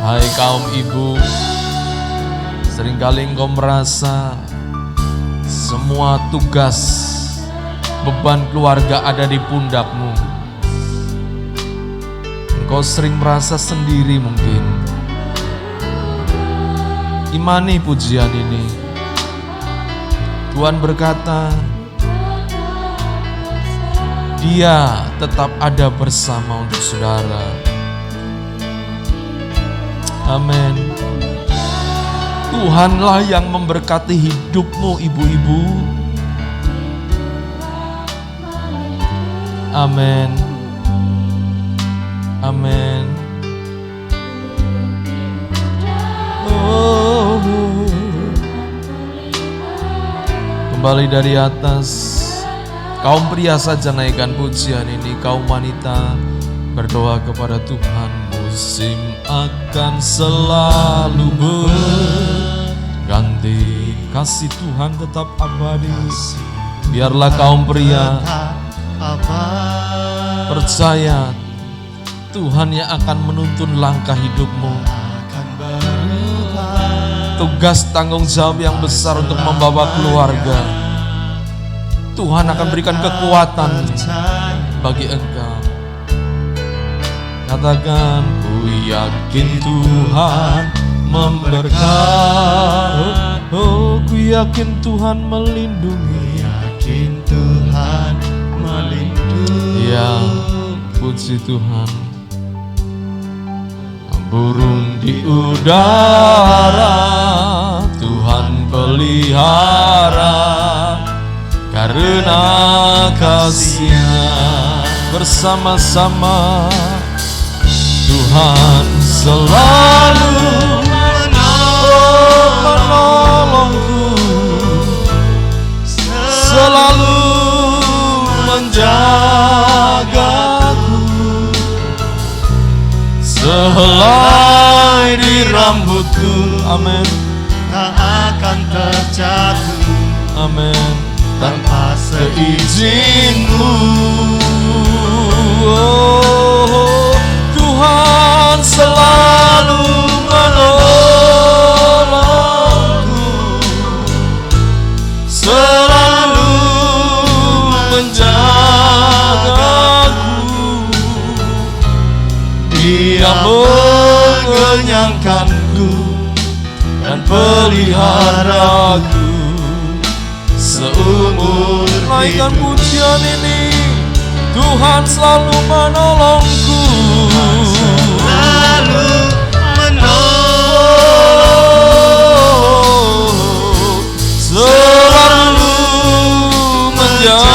Speaker 5: Hai kaum ibu, seringkali engkau merasa semua tugas beban keluarga ada di pundakmu. Engkau sering merasa sendiri mungkin. Imani pujian ini. Tuhan berkata, Dia tetap ada bersama untuk saudara. Amin. Tuhanlah yang memberkati hidupmu ibu-ibu. Amin. Amin. Oh. Kembali dari atas. Kaum pria saja naikkan pujian ini. Kaum wanita berdoa kepada Tuhan. Musim akan selalu berganti, kasih Tuhan tetap abadi. Biarlah kaum pria Percaya Tuhan yang akan menuntun langkah hidupmu.
Speaker 3: akan berubah.
Speaker 5: Tugas tanggung jawab yang besar untuk membawa keluarga. Tuhan akan berikan kekuatan bagi engkau. Katakan, ku yakin Tuhan memberkati. Oh, ku yakin Tuhan melindungi.
Speaker 3: Yakin Tuhan melindungi.
Speaker 5: Ya, puji Tuhan. Burung di udara Tuhan pelihara, karena kasih-Nya bersama-sama Tuhan selalu menolongku, selalu menjagaku. Sehelai di rambutku, amin,
Speaker 3: Tak akan terjatuh
Speaker 5: amin,
Speaker 3: tanpa
Speaker 5: seizin-Mu. Oh, Tuhan selalu menolongku, selalu menjagaku. Dia mengenyangkanku dan peliharaku seumur
Speaker 3: hidup.
Speaker 5: pujian ini, Tuhan selalu menolongku.
Speaker 3: Lalu
Speaker 5: Selalu menjagaku,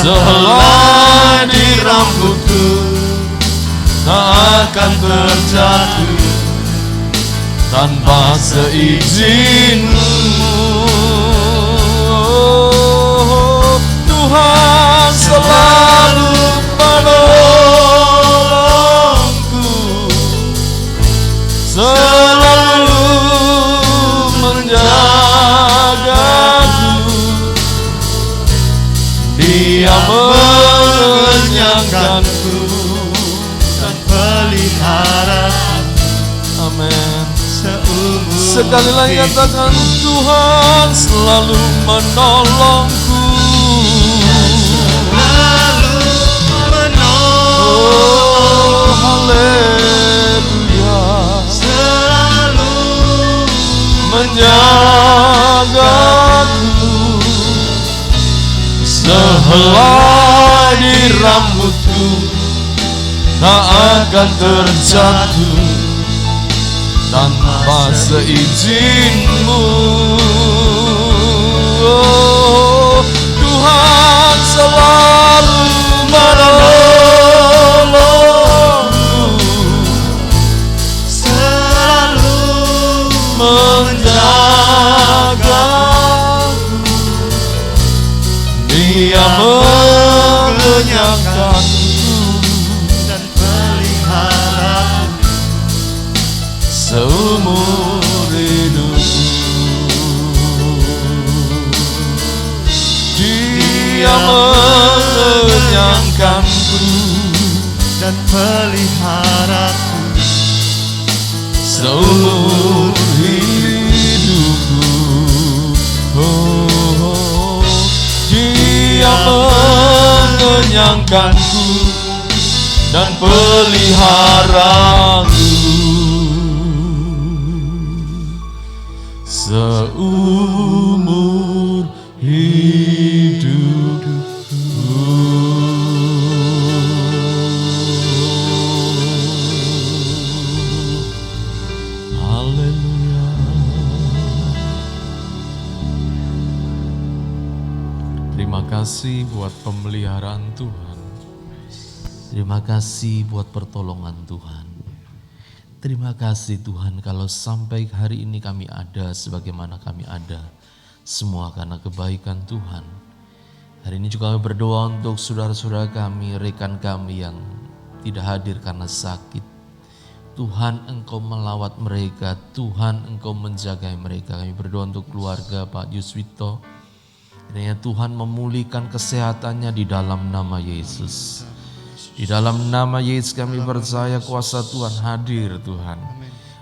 Speaker 5: sehelai di rambutku tak akan terjatuh tanpa seizin-Mu. Tuhan selalu menolongku, selalu menjagaku. Dia mengenyangkanku
Speaker 3: dan pelihara
Speaker 5: amin.
Speaker 3: seumur
Speaker 5: Sekali lagi
Speaker 3: hidup.
Speaker 5: katakan, Tuhan selalu menolongku.
Speaker 3: Lalu
Speaker 5: Oh, haleluya.
Speaker 3: selalu
Speaker 5: Menjagaku, sehelai di rambutku tak akan terjatuh tanpa seizin-Mu. Oh, Tuhan selalu menolongku,
Speaker 3: selalu
Speaker 5: menjagaku. Dia mengenyangkanku
Speaker 3: dan pelihara
Speaker 5: seumur hidupku. Dia mengenyangkanku
Speaker 3: dan peliharaku
Speaker 5: seumur hidupku. Oh, Dia mengenyangkanku dan peliharaku seumur hidupku. Haleluya. Terima kasih buat pemeliharaan Tuhan. Terima kasih buat pertolongan Tuhan. Terima kasih Tuhan kalau sampai hari ini kami ada sebagaimana kami ada. Semua karena kebaikan Tuhan. Hari ini juga kami berdoa untuk saudara-saudara kami, rekan kami yang tidak hadir karena sakit. Tuhan Engkau melawat mereka, Tuhan Engkau menjaga mereka. Kami berdoa untuk keluarga Pak Yuswito, Kiranya Tuhan memulihkan kesehatannya di dalam nama Yesus. Di dalam nama Yesus kami percaya kuasa Tuhan hadir Tuhan.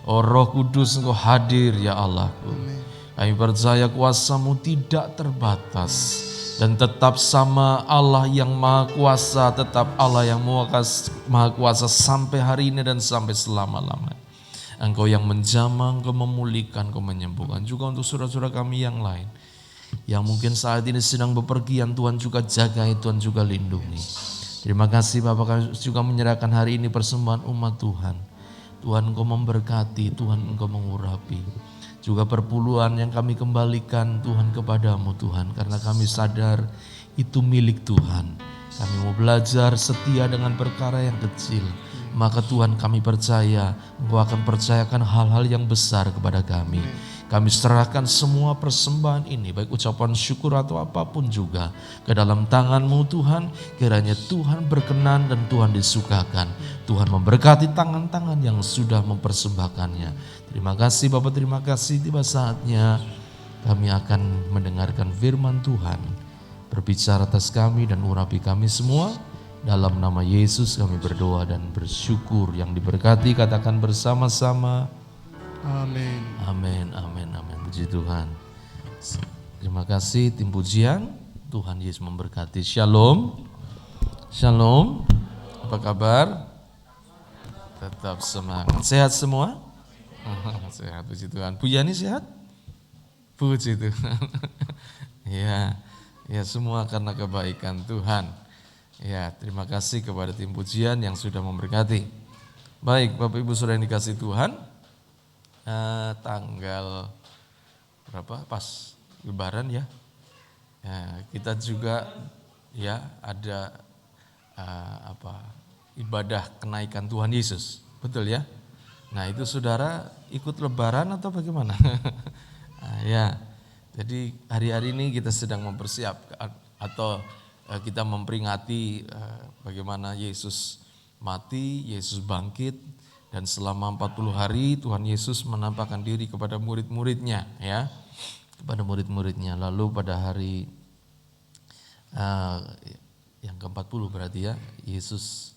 Speaker 5: Oh Roh Kudus Engkau hadir ya Allahku. Kami percaya kuasa-Mu tidak terbatas. Dan tetap sama Allah yang Maha Kuasa, tetap Allah yang Maha Kuasa sampai hari ini dan sampai selama-lamanya. Engkau yang menjamah, Engkau memulihkan, Engkau menyembuhkan. Juga untuk saudara-saudara kami yang lain, yang mungkin saat ini sedang bepergian, Tuhan juga jagai, Tuhan juga lindungi. Terima kasih Bapak, kami juga menyerahkan hari ini persembahan umat Tuhan. Tuhan Engkau memberkati, Tuhan Engkau mengurapi. Juga perpuluhan yang kami kembalikan Tuhan kepadamu Tuhan, karena kami sadar itu milik Tuhan. Kami mau belajar setia dengan perkara yang kecil. Maka Tuhan kami percaya Engkau akan percayakan hal-hal yang besar kepada kami. Kami serahkan semua persembahan ini, baik ucapan syukur atau apapun juga, ke dalam tangan-Mu Tuhan. Kiranya Tuhan berkenan dan Tuhan disukakan. Tuhan memberkati tangan-tangan yang sudah mempersembahkannya. Terima kasih Bapak, terima kasih. Tiba saatnya kami akan mendengarkan firman Tuhan. Berbicara atas kami dan urapi kami semua. Dalam nama Yesus kami berdoa dan bersyukur. Yang diberkati katakan bersama-sama.
Speaker 2: Amin.
Speaker 5: Amin, amin, amin. Puji Tuhan. Terima kasih tim pujian. Tuhan Yesus memberkati. Shalom. Shalom. Apa kabar? Tetap semangat. Sehat semua? Sehat, puji Tuhan. Bu Yani sehat? Puji Tuhan. Ya, ya semua karena kebaikan Tuhan. Ya, terima kasih kepada tim pujian yang sudah memberkati. Baik, Bapak Ibu Saudara yang dikasih Tuhan, tanggal berapa? Pas Lebaran ya. Ya, kita juga ya ada ibadah kenaikan Tuhan Yesus, betul ya? Nah itu saudara ikut Lebaran atau bagaimana? Nah, ya, jadi hari-hari ini kita sedang mempersiapkan atau kita memperingati bagaimana Yesus mati, Yesus bangkit, dan selama 40 hari Tuhan Yesus menampakkan diri kepada murid-muridnya ya, kepada murid-muridnya. Lalu pada hari yang ke-40 berarti ya, Yesus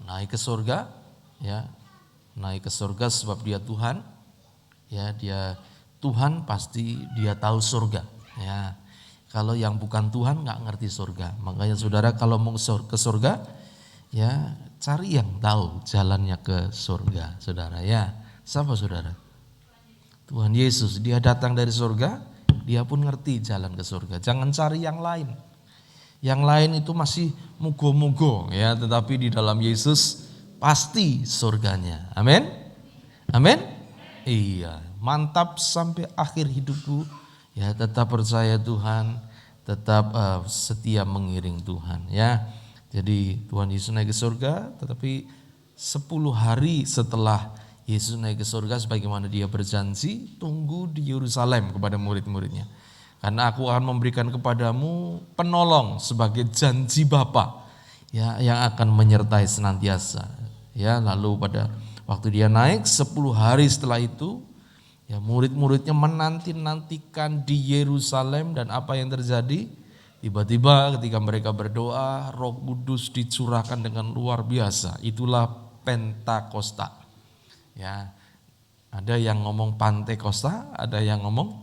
Speaker 5: naik ke surga ya, naik ke surga sebab dia Tuhan ya, dia Tuhan pasti dia tahu surga ya. Kalau yang bukan Tuhan nggak ngerti surga. Makanya saudara kalau mau ke surga ya cari yang tahu jalannya ke surga saudara ya. Siapa saudara? Tuhan Yesus, dia datang dari surga, dia pun ngerti jalan ke surga. Jangan cari yang lain. Yang lain itu masih mugo-mugo ya, tetapi di dalam Yesus pasti surganya. Amin. Amin. Iya, mantap sampai akhir hidupku. Ya, tetap percaya Tuhan, tetap setia mengiring Tuhan ya. Jadi Tuhan Yesus naik ke surga, tetapi 10 hari setelah Yesus naik ke surga sebagaimana dia berjanji, tunggu di Yerusalem kepada murid-muridnya. Karena aku akan memberikan kepadamu penolong sebagai janji Bapa ya, yang akan menyertai senantiasa. Ya, lalu pada waktu dia naik 10 hari setelah itu, ya murid-muridnya menanti-nantikan di Yerusalem, dan apa yang terjadi? Tiba-tiba ketika mereka berdoa, Roh Kudus dicurahkan dengan luar biasa. Itulah Pentakosta. Ya, ada yang ngomong Pantekosta, ada yang ngomong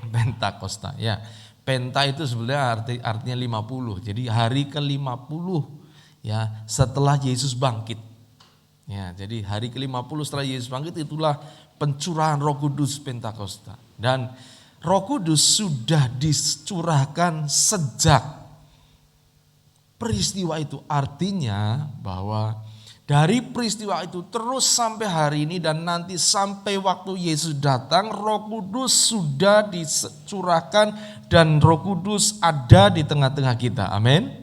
Speaker 5: Pentakosta. Ya, Penta itu sebenarnya artinya 50. Jadi hari ke-50 ya setelah Yesus bangkit. Ya, jadi hari ke-50 setelah Yesus bangkit itulah pencurahan Roh Kudus Pentakosta. Dan Roh Kudus sudah dicurahkan sejak peristiwa itu. Artinya bahwa dari peristiwa itu terus sampai hari ini dan nanti sampai waktu Yesus datang, Roh Kudus sudah dicurahkan dan Roh Kudus ada di tengah-tengah kita. Amin.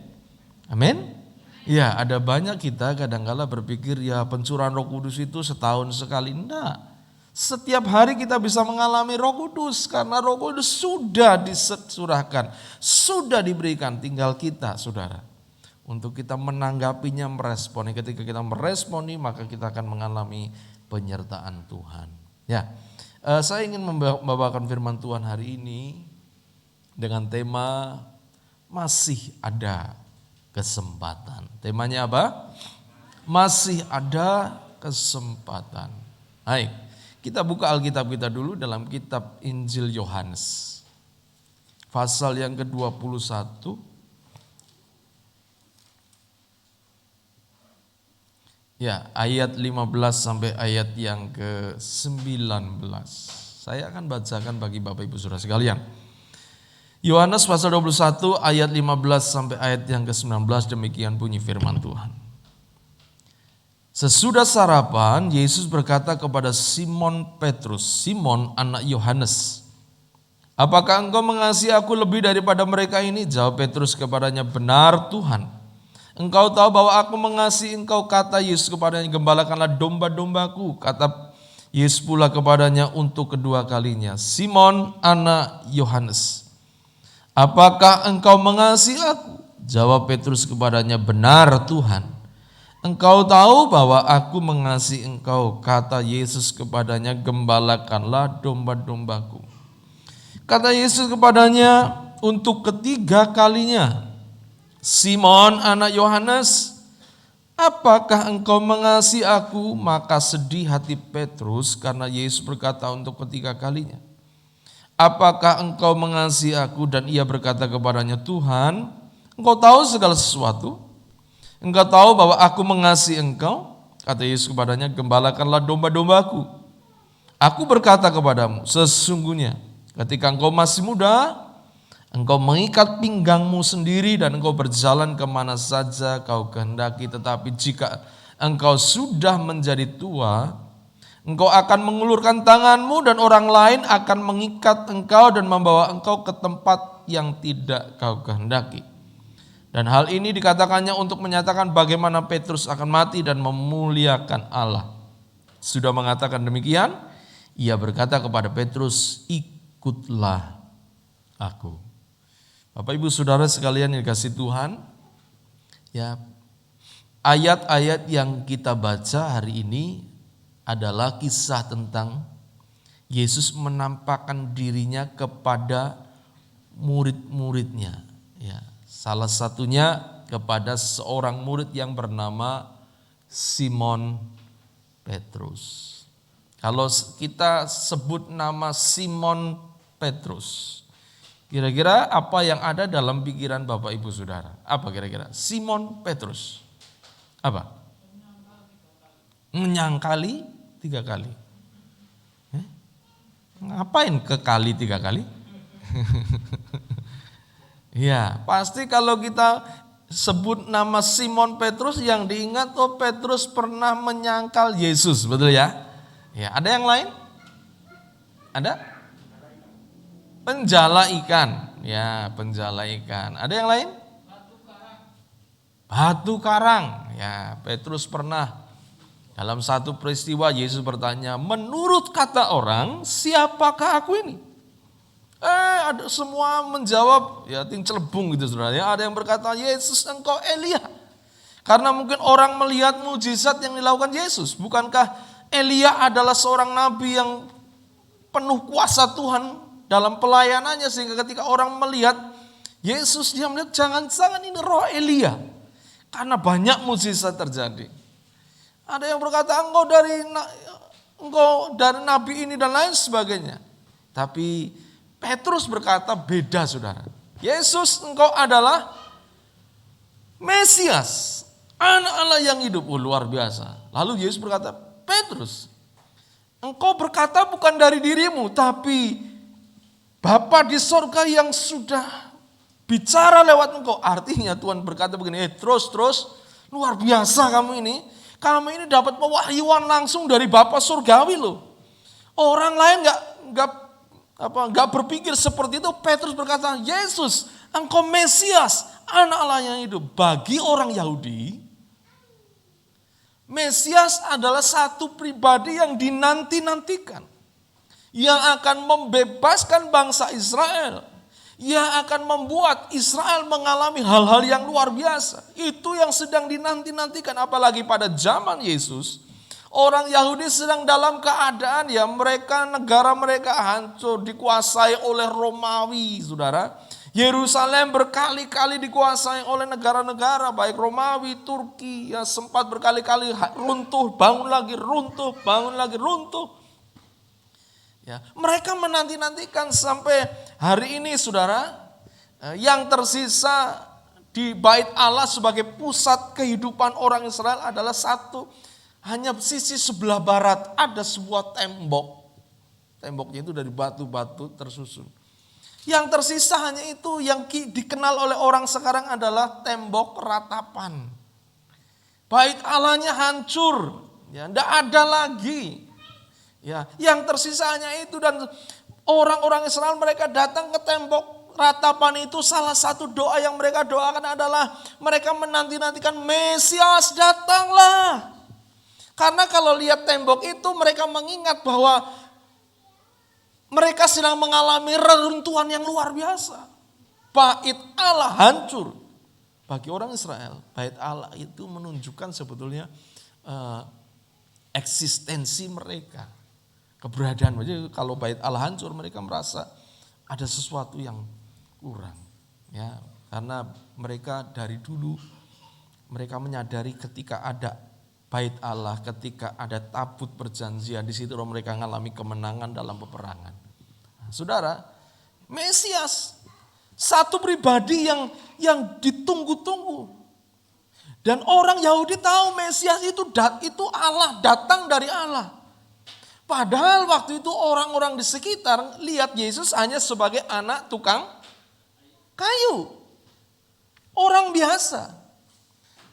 Speaker 5: Amin. Ya, ada banyak kita kadang-kala berpikir ya pencurahan Roh Kudus itu setahun sekali. Enggak. Setiap hari kita bisa mengalami Roh Kudus karena Roh Kudus sudah dicurahkan, sudah diberikan, tinggal kita saudara untuk kita menanggapinya, meresponi. Ketika kita meresponi maka kita akan mengalami penyertaan Tuhan. Ya, saya ingin membawakan firman Tuhan hari ini dengan tema masih ada kesempatan. Temanya apa? Masih ada kesempatan. Baik, kita buka Alkitab kita dulu dalam kitab Injil Yohanes. Pasal yang ke-21. Ya, ayat 15 sampai ayat yang ke-19. Saya akan bacakan bagi Bapak Ibu Saudara sekalian. Yohanes pasal 21 ayat 15 sampai ayat yang ke-19, demikian bunyi firman Tuhan. Sesudah sarapan, Yesus berkata kepada Simon Petrus, Simon anak Yohanes, apakah engkau mengasihi aku lebih daripada mereka ini? Jawab Petrus kepadanya, benar Tuhan. Engkau tahu bahwa aku mengasihi engkau. Kata Yesus kepadanya, gembalakanlah domba-dombaku. Kata Yesus pula kepadanya untuk kedua kalinya, Simon anak Yohanes, apakah engkau mengasihi aku? Jawab Petrus kepadanya, benar Tuhan. Engkau tahu bahwa aku mengasihi engkau. Kata Yesus kepadanya, gembalakanlah domba-dombaku. Kata Yesus kepadanya untuk ketiga kalinya, Simon anak Yohanes, apakah engkau mengasihi aku? Maka sedih hati Petrus karena Yesus berkata untuk ketiga kalinya, apakah engkau mengasihi aku? Dan ia berkata kepadanya, Tuhan, engkau tahu segala sesuatu. Engkau tahu bahwa aku mengasihi engkau. Kata Yesus kepadanya, gembalakanlah domba-dombaku. Aku berkata kepadamu, sesungguhnya ketika engkau masih muda, engkau mengikat pinggangmu sendiri dan engkau berjalan kemana saja kau kehendaki. Tetapi jika engkau sudah menjadi tua, engkau akan mengulurkan tanganmu dan orang lain akan mengikat engkau dan membawa engkau ke tempat yang tidak kau kehendaki. Dan hal ini dikatakannya untuk menyatakan bagaimana Petrus akan mati dan memuliakan Allah. Sudah mengatakan demikian, ia berkata kepada Petrus, ikutlah aku. Bapak Ibu Saudara sekalian yang dikasihi Tuhan, ya, ayat-ayat yang kita baca hari ini adalah kisah tentang Yesus menampakkan dirinya kepada murid-muridnya. Ya, salah satunya kepada seorang murid yang bernama Simon Petrus. Kalau kita sebut nama Simon Petrus, kira-kira apa yang ada dalam pikiran Bapak Ibu Saudara? Apa kira-kira? Simon Petrus. Apa? Menyangkali 3 kali. Ngapain ke kali 3 kali? Ya, pasti kalau kita sebut nama Simon Petrus yang diingat, oh Petrus pernah menyangkal Yesus, betul ya? Ya, ada yang lain? Ada? Penjala ikan, ya penjala ikan. Ada yang lain? Batu karang. Ya, Petrus pernah dalam satu peristiwa Yesus bertanya, menurut kata orang, siapakah aku ini? Ada semua menjawab, ya ting celebung gitu saudara. Ya, ada yang berkata, Yesus engkau Elia. Karena mungkin orang melihat mujizat yang dilakukan Yesus. Bukankah Elia adalah seorang nabi yang penuh kuasa Tuhan dalam pelayanannya, sehingga ketika orang melihat Yesus, dia melihat jangan-jangan ini roh Elia. Karena banyak mujizat terjadi. Ada yang berkata engkau dari nabi ini dan lain sebagainya. Tapi Petrus berkata beda saudara. Yesus engkau adalah Mesias, anak Allah yang hidup. Luar biasa. Lalu Yesus berkata, Petrus, engkau berkata bukan dari dirimu, tapi Bapa di sorga yang sudah bicara lewat engkau. Artinya Tuhan berkata begini, terus luar biasa kamu ini. Kamu ini dapat pewahyuan langsung dari Bapa surgawi loh. Orang lain nggak berpikir seperti itu. Petrus berkata, Yesus, engkau Mesias, anak Allah yang hidup. Bagi orang Yahudi, Mesias adalah satu pribadi yang dinanti-nantikan, yang akan membebaskan bangsa Israel, yang akan membuat Israel mengalami hal-hal yang luar biasa. Itu yang sedang dinanti-nantikan. Apalagi pada zaman Yesus, Orang Yahudi sedang dalam keadaan ya negara mereka hancur, dikuasai oleh Romawi, saudara. Yerusalem berkali-kali dikuasai oleh negara-negara, baik Romawi, Turki, ya sempat berkali-kali runtuh, bangun lagi, runtuh, bangun lagi, runtuh. Ya, mereka menanti-nantikan sampai hari ini, saudara, yang tersisa di Bait Allah sebagai pusat kehidupan orang Israel adalah satu. Hanya sisi sebelah barat ada sebuah tembok. Temboknya itu dari batu-batu tersusun. Yang tersisa hanya itu, yang dikenal oleh orang sekarang adalah tembok ratapan. Bait Allahnya hancur, ya, tidak ada lagi. Ya, yang tersisa hanya itu, dan orang-orang Israel mereka datang ke tembok ratapan itu. Salah satu doa yang mereka doakan adalah mereka menanti-nantikan Mesias datanglah. Karena kalau lihat tembok itu mereka mengingat bahwa mereka sedang mengalami reruntuhan yang luar biasa. Bait Allah hancur. Bagi orang Israel, Bait Allah itu menunjukkan sebetulnya eksistensi mereka, keberadaan. Jadi kalau Bait Allah hancur, mereka merasa ada sesuatu yang kurang. Ya, karena mereka dari dulu mereka menyadari ketika ada Bait Allah, ketika ada tabut perjanjian, di situ mereka mengalami kemenangan dalam peperangan. Nah, saudara, Mesias, satu pribadi yang ditunggu-tunggu. Dan orang Yahudi tahu Mesias itu Allah, datang dari Allah. Padahal waktu itu orang-orang di sekitar lihat Yesus hanya sebagai anak tukang kayu. Orang biasa.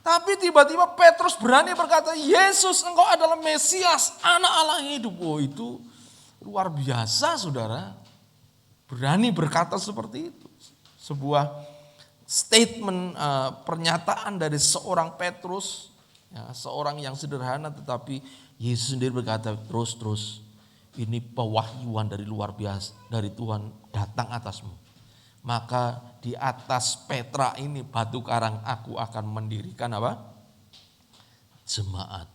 Speaker 5: Tapi tiba-tiba Petrus berani berkata, Yesus engkau adalah Mesias, anak Allah yang hidup. Oh, itu luar biasa, saudara. Berani berkata seperti itu. Sebuah statement, pernyataan dari seorang Petrus, ya, seorang yang sederhana, tetapi Yesus sendiri berkata, terus ini pewahyuan dari luar biasa, dari Tuhan datang atasmu. Maka di atas Petra ini, batu karang, aku akan mendirikan apa? Jemaat.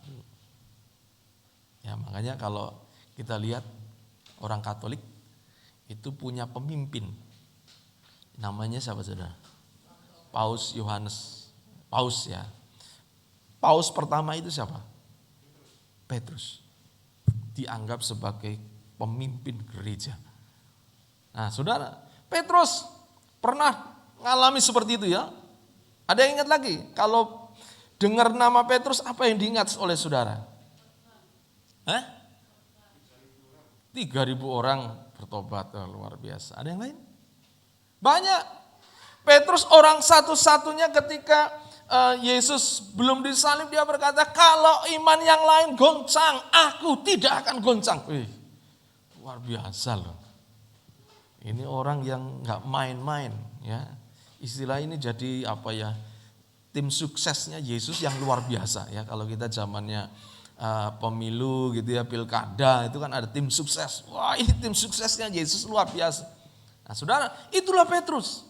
Speaker 5: Ya, makanya kalau kita lihat orang Katolik itu punya pemimpin. Namanya siapa, saudara? Paus Yohanes. Paus, ya. Paus pertama itu siapa? Petrus. Dianggap sebagai pemimpin gereja. Nah, saudara, Petrus pernah ngalami seperti itu, ya. Ada yang ingat lagi? Kalau dengar nama Petrus, apa yang diingat oleh saudara? 3.000 orang bertobat, luar biasa. Ada yang lain? Banyak. Petrus orang satu-satunya ketika Yesus belum disalib, dia berkata, kalau iman yang lain goncang, aku tidak akan goncang. Luar biasa loh. Ini orang yang nggak main-main, ya. Istilah ini jadi apa ya? Tim suksesnya Yesus yang luar biasa, ya. Kalau kita zamannya pemilu gitu ya, pilkada, itu kan ada tim sukses. Wah, ini tim suksesnya Yesus luar biasa. Nah, saudara, itulah Petrus.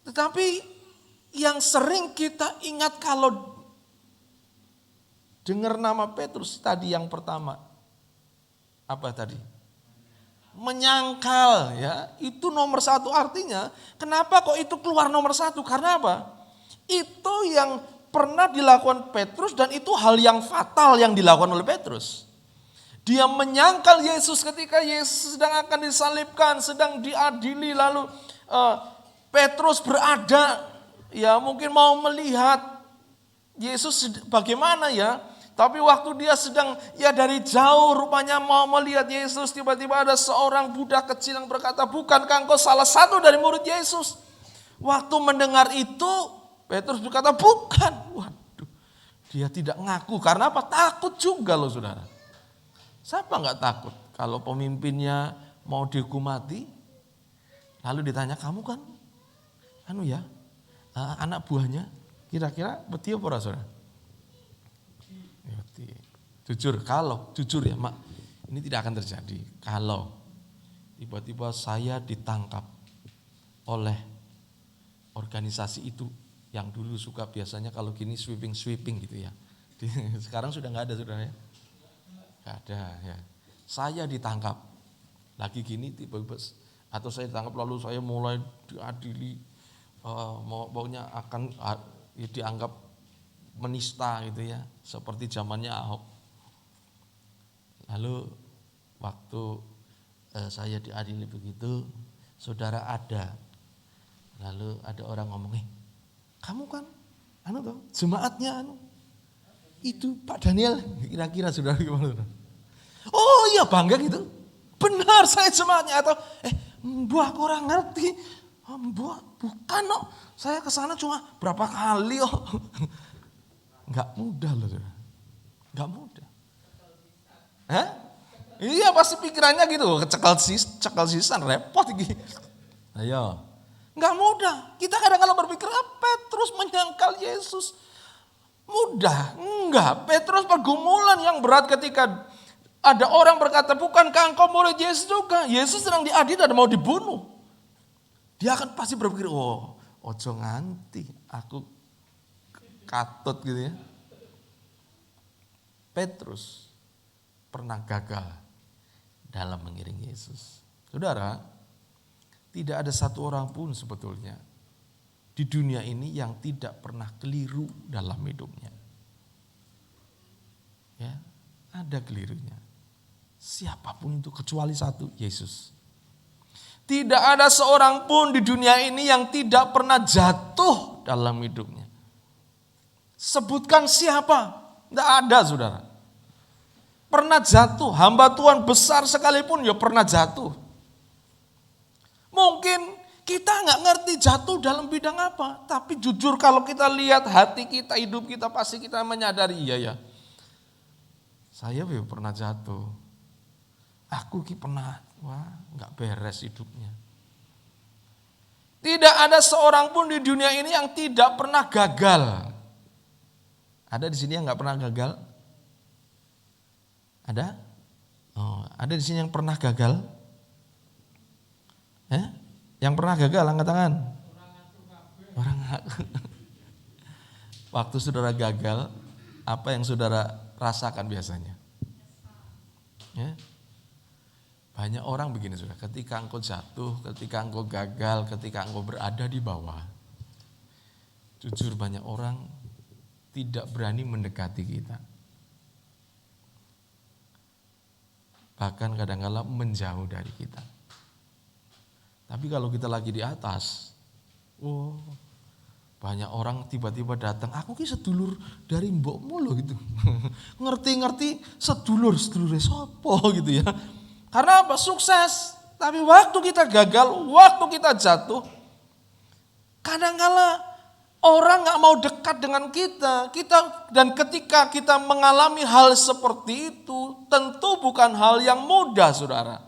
Speaker 5: Tetapi yang sering kita ingat kalau dengar nama Petrus tadi yang pertama, apa tadi? Menyangkal, ya, itu nomor satu. Artinya kenapa kok itu keluar nomor satu? Karena apa? Itu yang pernah dilakukan Petrus, dan itu hal yang fatal yang dilakukan oleh Petrus. Dia menyangkal Yesus ketika Yesus sedang akan disalibkan, sedang diadili, lalu Petrus berada, ya mungkin mau melihat Yesus bagaimana, ya. Tapi waktu dia sedang, ya dari jauh rupanya mau melihat Yesus, tiba-tiba ada seorang budak kecil yang berkata, bukankah engkau salah satu dari murid Yesus? Waktu mendengar itu, Petrus berkata, bukan. Waduh, dia tidak ngaku. Karena apa? Takut juga loh, saudara. Siapa nggak takut kalau pemimpinnya mau dihukum mati? Lalu ditanya, kamu kan anak buahnya, kira-kira betul apa saudara? Jujur ya mak, ini tidak akan terjadi kalau tiba-tiba saya ditangkap oleh organisasi itu yang dulu suka biasanya kalau gini sweeping gitu ya. Sekarang sudah nggak ada saudara ya. Nggak ada ya. Saya ditangkap lagi gini tiba-tiba, atau saya ditangkap lalu saya mulai diadili, maunya akan dianggap menista gitu ya, seperti zamannya Ahok. Lalu waktu saya diadili begitu, saudara ada. Lalu ada orang ngomong, kamu kan jemaatnya itu Pak Daniel, kira-kira saudara gimana? Oh iya bangga gitu. Benar saya jemaatnya, atau mbah kurang ngerti. Mbah bukan saya kesana cuma berapa kali Enggak mudah loh. Enggak mudah. Iya pasti pikirannya gitu, cekal sisan repot gitu. Ayo. Enggak mudah. Kita kadang-kadang berpikir, Petrus menyangkal Yesus. Mudah. Enggak. Petrus pergumulan yang berat ketika ada orang berkata, bukankah engkau murid Yesus juga? Yesus sedang diadili dan mau dibunuh. Dia akan pasti berpikir, ojo nganti, aku katut gitu ya. Petrus pernah gagal dalam mengiring Yesus. Saudara, tidak ada satu orang pun sebetulnya di dunia ini yang tidak pernah keliru dalam hidupnya. Ya, ada kelirunya. Siapapun itu kecuali satu, Yesus. Tidak ada seorang pun di dunia ini yang tidak pernah jatuh dalam hidupnya. Sebutkan siapa? Tidak ada saudara. Pernah jatuh, hamba Tuhan besar sekalipun ya pernah jatuh. Mungkin kita nggak ngerti jatuh dalam bidang apa. Tapi jujur kalau kita lihat hati kita, hidup kita pasti kita menyadari iya ya. Saya pernah jatuh. Aku pernah, nggak beres hidupnya. Tidak ada seorang pun di dunia ini yang tidak pernah gagal. Ada di sini yang nggak pernah gagal? Ada? Ada di sini yang pernah gagal? Yang pernah gagal, angkat tangan. Orang waktu saudara gagal, apa yang saudara rasakan biasanya? Ya? Banyak orang begini saudara, ketika engkau jatuh, ketika engkau gagal, ketika engkau berada di bawah, jujur banyak orang tidak berani mendekati kita. Bahkan kadang-kadang menjauh dari kita. Tapi kalau kita lagi di atas, banyak orang tiba-tiba datang, aku ki sedulur dari mbokmu loh gitu. Ngerti-ngerti sedulur-sedulure sopo gitu ya. Karena apa? Sukses. Tapi waktu kita gagal, waktu kita jatuh, kadang-kala orang gak mau dekat dengan kita. Dan ketika kita mengalami hal seperti itu, tentu bukan hal yang mudah saudara.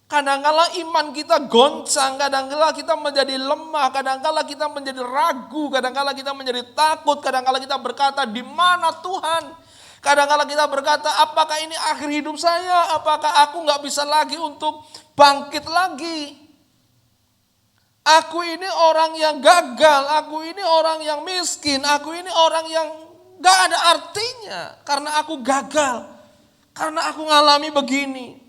Speaker 5: Kadang-kala iman kita goncang, kadang-kala kita menjadi lemah, kadang-kala kita menjadi ragu, kadang-kala kita menjadi takut, kadang-kala kita berkata, di mana Tuhan? Kadang-kala kita berkata, apakah ini akhir hidup saya? Apakah aku gak bisa lagi untuk bangkit lagi? Aku ini orang yang gagal, aku ini orang yang miskin, aku ini orang yang gak ada artinya. Karena aku gagal, karena aku ngalami begini.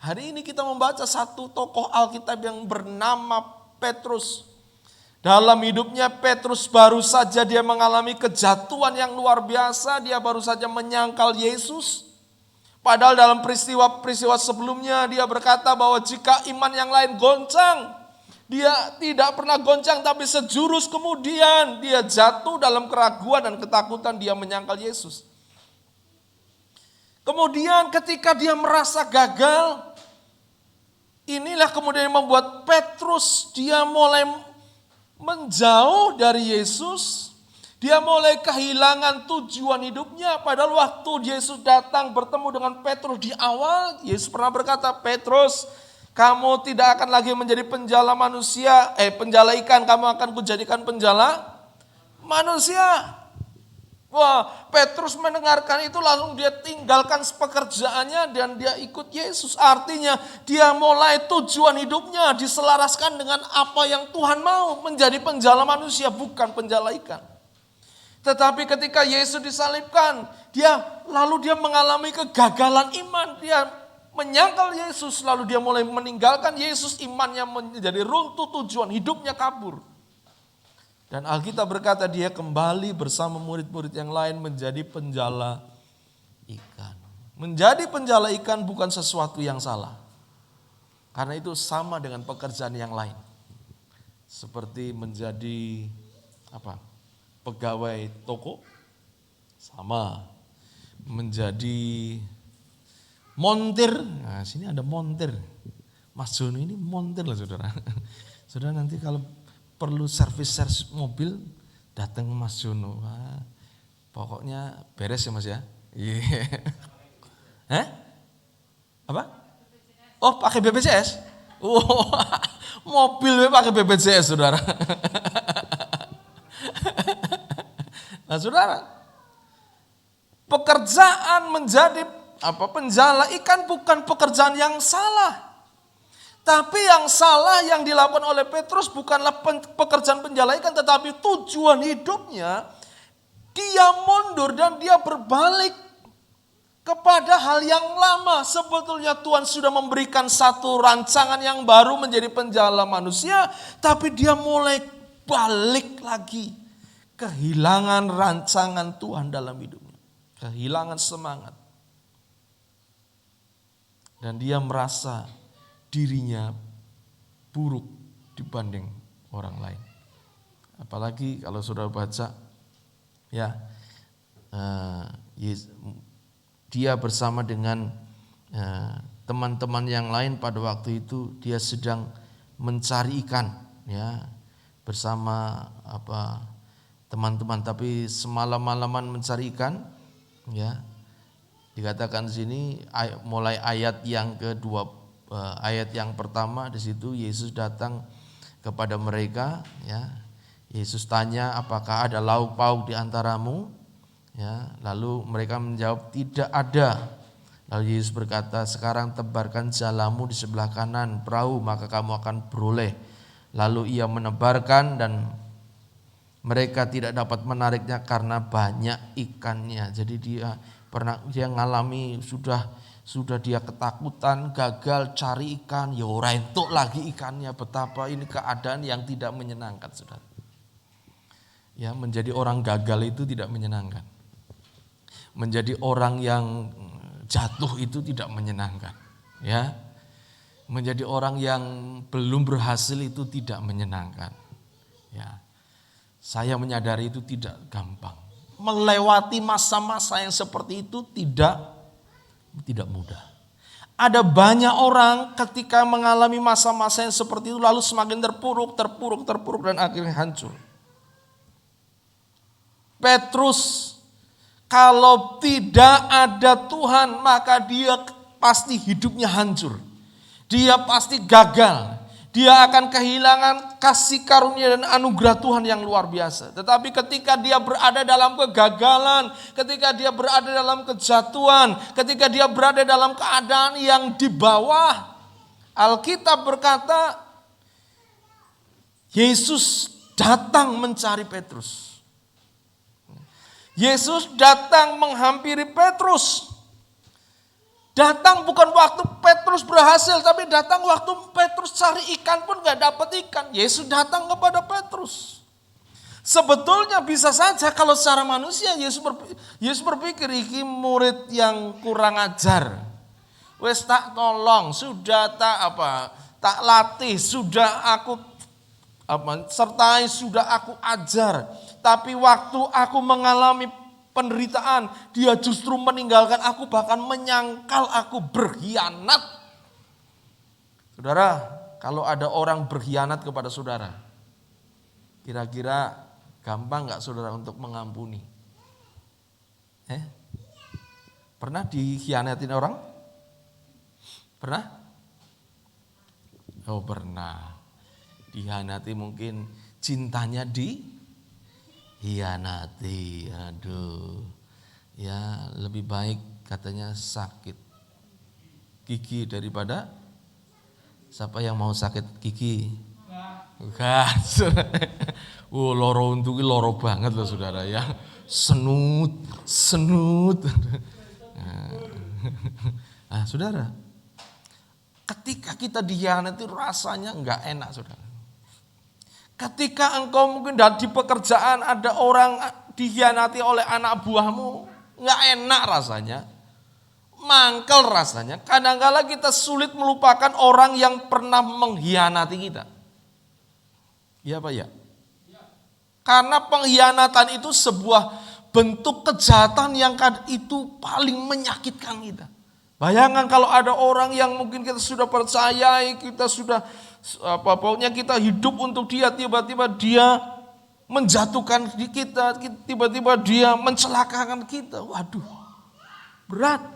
Speaker 5: Hari ini kita membaca satu tokoh Alkitab yang bernama Petrus. Dalam hidupnya Petrus baru saja dia mengalami kejatuhan yang luar biasa. Dia baru saja menyangkal Yesus. Padahal dalam peristiwa sebelumnya dia berkata bahwa jika iman yang lain goncang, dia tidak pernah goncang, tapi sejurus kemudian dia jatuh dalam keraguan dan ketakutan, dia menyangkal Yesus. Kemudian ketika dia merasa gagal, inilah kemudian yang membuat Petrus dia mulai menjauh dari Yesus. Dia mulai kehilangan tujuan hidupnya. Padahal waktu Yesus datang bertemu dengan Petrus di awal, Yesus pernah berkata, Petrus, kamu tidak akan lagi menjadi penjala manusia, penjala ikan, kamu akan kujadikan penjala manusia. Wah, Petrus mendengarkan itu lalu dia tinggalkan pekerjaannya dan dia ikut Yesus. Artinya dia mulai tujuan hidupnya diselaraskan dengan apa yang Tuhan mau, menjadi penjala manusia bukan penjala ikan. Tetapi ketika Yesus disalibkan, lalu dia mengalami kegagalan iman. Dia menyangkal Yesus, lalu dia mulai meninggalkan Yesus, imannya menjadi runtuh, tujuan hidupnya kabur. Dan Alkitab berkata dia kembali bersama murid-murid yang lain menjadi penjala ikan. Menjadi penjala ikan bukan sesuatu yang salah. Karena itu sama dengan pekerjaan yang lain. Seperti menjadi pegawai toko, sama. Menjadi montir, nah sini ada montir. Mas Jono ini montir loh saudara. Saudara nanti kalau perlu servis mobil, datang ke Mas Jono. Wah, pokoknya beres ya Mas ya. Iya. Apa? Oh pakai BPJS? Oh, mobil pakai BPJS saudara. Nah saudara, pekerjaan menjadi penjala ikan bukan pekerjaan yang salah. Tapi yang salah yang dilakukan oleh Petrus bukanlah pekerjaan penjala ikan, tetapi tujuan hidupnya dia mundur dan dia berbalik kepada hal yang lama. Sebetulnya Tuhan sudah memberikan satu rancangan yang baru menjadi penjala manusia, tapi dia mulai balik lagi. Kehilangan rancangan Tuhan dalam hidupnya. Kehilangan semangat. Dan dia merasa dirinya buruk dibanding orang lain. Apalagi kalau sudah baca ya dia bersama dengan teman-teman yang lain pada waktu itu dia sedang mencari ikan ya bersama teman-teman, tapi semalam-malaman mencari ikan ya. Dikatakan di sini mulai ayat yang kedua, ayat yang pertama di situ Yesus datang kepada mereka ya. Yesus tanya apakah ada lauk pauk di antaramu? Ya, lalu mereka menjawab tidak ada. Lalu Yesus berkata, sekarang tebarkan jalamu di sebelah kanan perahu maka kamu akan beroleh. Lalu ia menebarkan dan mereka tidak dapat menariknya karena banyak ikannya. Jadi dia ngalami sudah dia ketakutan, gagal cari ikan, ya ora entuk lagi ikannya. Betapa ini keadaan yang tidak menyenangkan, saudara. Ya, menjadi orang gagal itu tidak menyenangkan. Menjadi orang yang jatuh itu tidak menyenangkan, ya. Menjadi orang yang belum berhasil itu tidak menyenangkan, ya. Saya menyadari itu tidak gampang. Melewati masa-masa yang seperti itu tidak mudah. Ada banyak orang ketika mengalami masa-masa yang seperti itu lalu semakin terpuruk dan akhirnya hancur. Petrus, kalau tidak ada Tuhan maka dia pasti hidupnya hancur. Dia pasti gagal. Dia akan kehilangan kasih karunia dan anugerah Tuhan yang luar biasa. Tetapi ketika dia berada dalam kegagalan, ketika dia berada dalam kejatuhan, ketika dia berada dalam keadaan yang di bawah, Alkitab berkata Yesus datang mencari Petrus. Yesus datang menghampiri Petrus. Datang bukan waktu Petrus berhasil, tapi datang waktu Petrus cari ikan pun gak dapat ikan. Yesus datang kepada Petrus. Sebetulnya bisa saja kalau secara manusia Yesus berpikir iki murid yang kurang ajar. Wes tak tolong, sudah tak latih, sudah aku sertai, sudah aku ajar. Tapi waktu aku mengalami penderitaan, dia justru meninggalkan aku, bahkan menyangkal aku berkhianat. Saudara, kalau ada orang berkhianat kepada saudara, kira-kira gampang gak saudara untuk mengampuni? Pernah dikhianatin orang? Pernah? Oh pernah. Dikhianati mungkin cintanya hianati, aduh, ya lebih baik katanya sakit gigi daripada, siapa yang mau sakit gigi? Bukan, Loro untuk loro banget loh saudara ya. Senut. Nah, saudara, ketika kita dikhianati rasanya enggak enak saudara. Ketika engkau mungkin di pekerjaan ada orang dikhianati oleh anak buahmu, enggak enak rasanya. Mangkel rasanya. Kadang-kala kita sulit melupakan orang yang pernah mengkhianati kita. Iya Pak ya? Karena pengkhianatan itu sebuah bentuk kejahatan yang itu paling menyakitkan kita. Bayangkan kalau ada orang yang mungkin kita sudah percayai, kita sudah pokoknya kita hidup untuk dia, tiba-tiba dia menjatuhkan kita, tiba-tiba dia mencelakakan kita. Waduh, berat.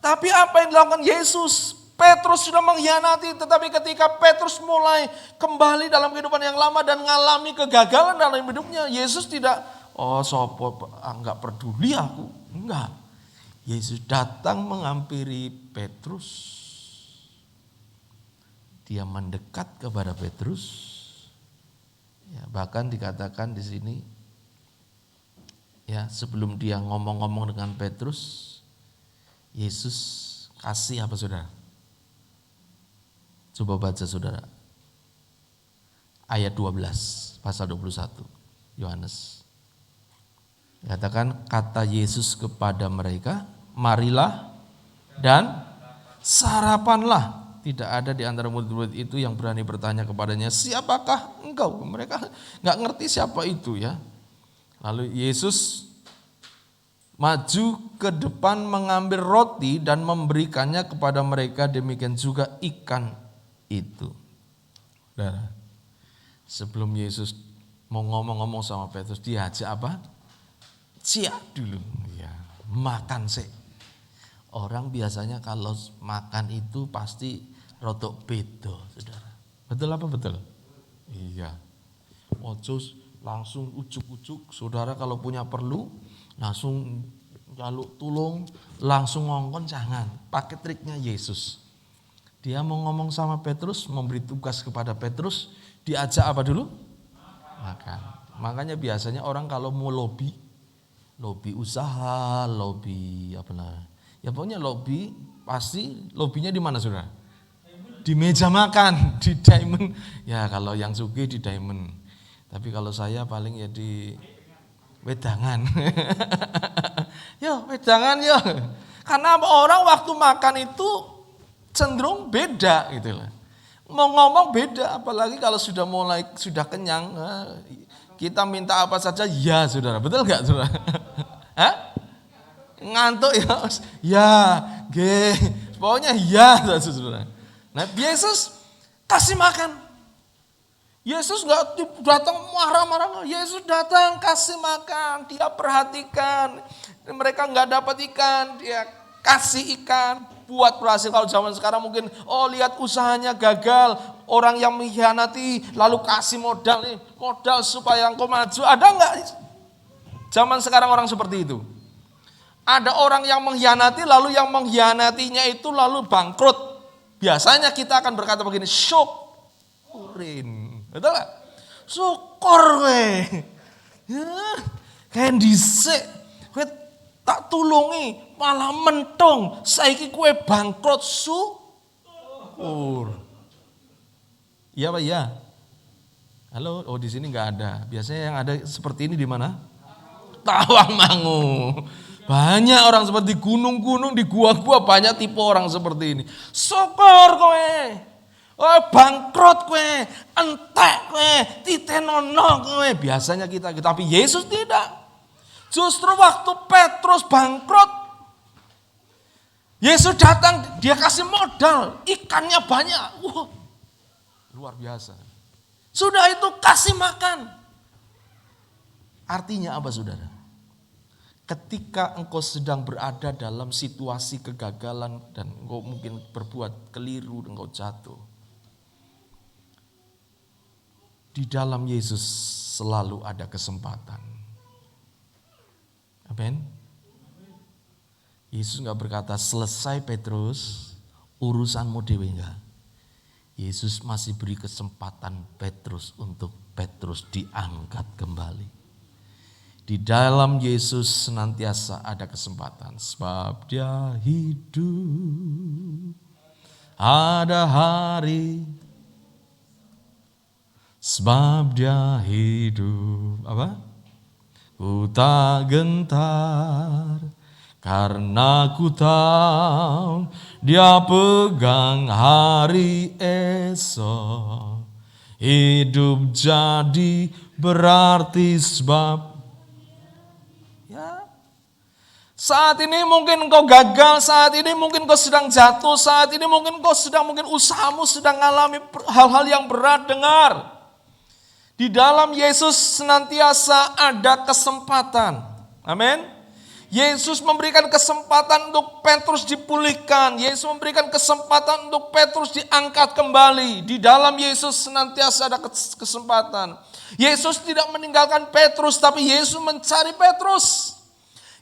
Speaker 5: Tapi apa yang dilakukan Yesus? Petrus sudah mengkhianati, tetapi ketika Petrus mulai kembali dalam kehidupan yang lama dan mengalami kegagalan dalam hidupnya, Yesus tidak, enggak peduli aku. Enggak. Yesus datang menghampiri Petrus. Dia mendekat kepada Petrus. Ya, bahkan dikatakan di sini, ya sebelum dia ngomong-ngomong dengan Petrus, Yesus kasih apa saudara? Coba baca saudara. Ayat 12, pasal 21, Yohanes. Katakan, kata Yesus kepada mereka, marilah dan sarapanlah. Tidak ada di antara murid-murid itu yang berani bertanya kepadanya, siapakah engkau? Mereka gak ngerti siapa itu ya. Lalu Yesus maju ke depan mengambil roti dan memberikannya kepada mereka, demikian juga ikan itu. Saudara, sebelum Yesus mau ngomong-ngomong sama Petrus, dia ajak apa? Ciak dulu, ya, makan sih. Orang biasanya kalau makan itu pasti rotok bedo, saudara. Betul apa betul? Iya. Ojo langsung ujuk-ujuk, saudara kalau punya perlu langsung jaluk tulung, langsung ngongkon, jangan. Pakai triknya Yesus. Dia mau ngomong sama Petrus, memberi tugas kepada Petrus, diajak apa dulu? Makan. Makanya biasanya orang kalau mau lobby usaha, lobby apa lah. Ya pokoknya lobby, pasti lobbynya di mana saudara? Di meja makan, di diamond. Ya kalau yang sugih di diamond. Tapi kalau saya paling ya di wedangan. Yo, wedangan yo. Karena orang waktu makan itu cenderung beda gitu lah. Mau ngomong beda, apalagi kalau sudah kenyang, kita minta apa saja ya saudara, betul nggak saudara? Hah? Ngantuk ya, pokoknya ya saudara. Nah Yesus kasih makan. Yesus nggak datang marah-marah, Yesus datang kasih makan, dia perhatikan. Mereka nggak dapat ikan, dia kasih ikan. Buat berhasil. Kalau zaman sekarang mungkin lihat usahanya gagal, orang yang mengkhianati lalu kasih modal supaya engkau maju. Ada enggak? Zaman sekarang orang seperti itu. Ada orang yang mengkhianati lalu yang mengkhianatinya itu lalu bangkrut. Biasanya kita akan berkata begini, syukurin. Betul enggak? Syukur we. Ya, kayak dhisik kowe tak tulungi malah mentung, saiki kue bangkrut, syukur. Iya Pak ya. Halo, di sini nggak ada. Biasanya yang ada seperti ini di mana? Tawangmangu. Banyak orang seperti gunung-gunung, di gua-gua banyak tipe orang seperti ini. Syukur kowe. Bangkrut kowe, entek kowe, titenono kowe. Biasanya kita, tapi Yesus tidak. Justru waktu Petrus bangkrut, Yesus datang, dia kasih modal, ikannya banyak. Wah, luar biasa. Sudah itu kasih makan. Artinya apa saudara? Ketika engkau sedang berada dalam situasi kegagalan dan engkau mungkin berbuat keliru, engkau jatuh. Di dalam Yesus selalu ada kesempatan. Amin. Yesus enggak berkata selesai Petrus, urusanmu dewe enggak. Yesus masih beri kesempatan Petrus untuk Petrus diangkat kembali. Di dalam Yesus senantiasa ada kesempatan, sebab Dia hidup. Ada hari, sebab Dia hidup. Apa? Ku tak gentar, karena ku tahu Dia pegang hari esok. Hidup jadi berarti sebab saat ini mungkin engkau gagal, saat ini mungkin engkau sedang jatuh, saat ini mungkin engkau mungkin usahamu sedang mengalami hal-hal yang berat. Dengar, di dalam Yesus senantiasa ada kesempatan. Amin. Yesus memberikan kesempatan untuk Petrus dipulihkan. Yesus memberikan kesempatan untuk Petrus diangkat kembali. Di dalam Yesus senantiasa ada kesempatan. Yesus tidak meninggalkan Petrus, tapi Yesus mencari Petrus.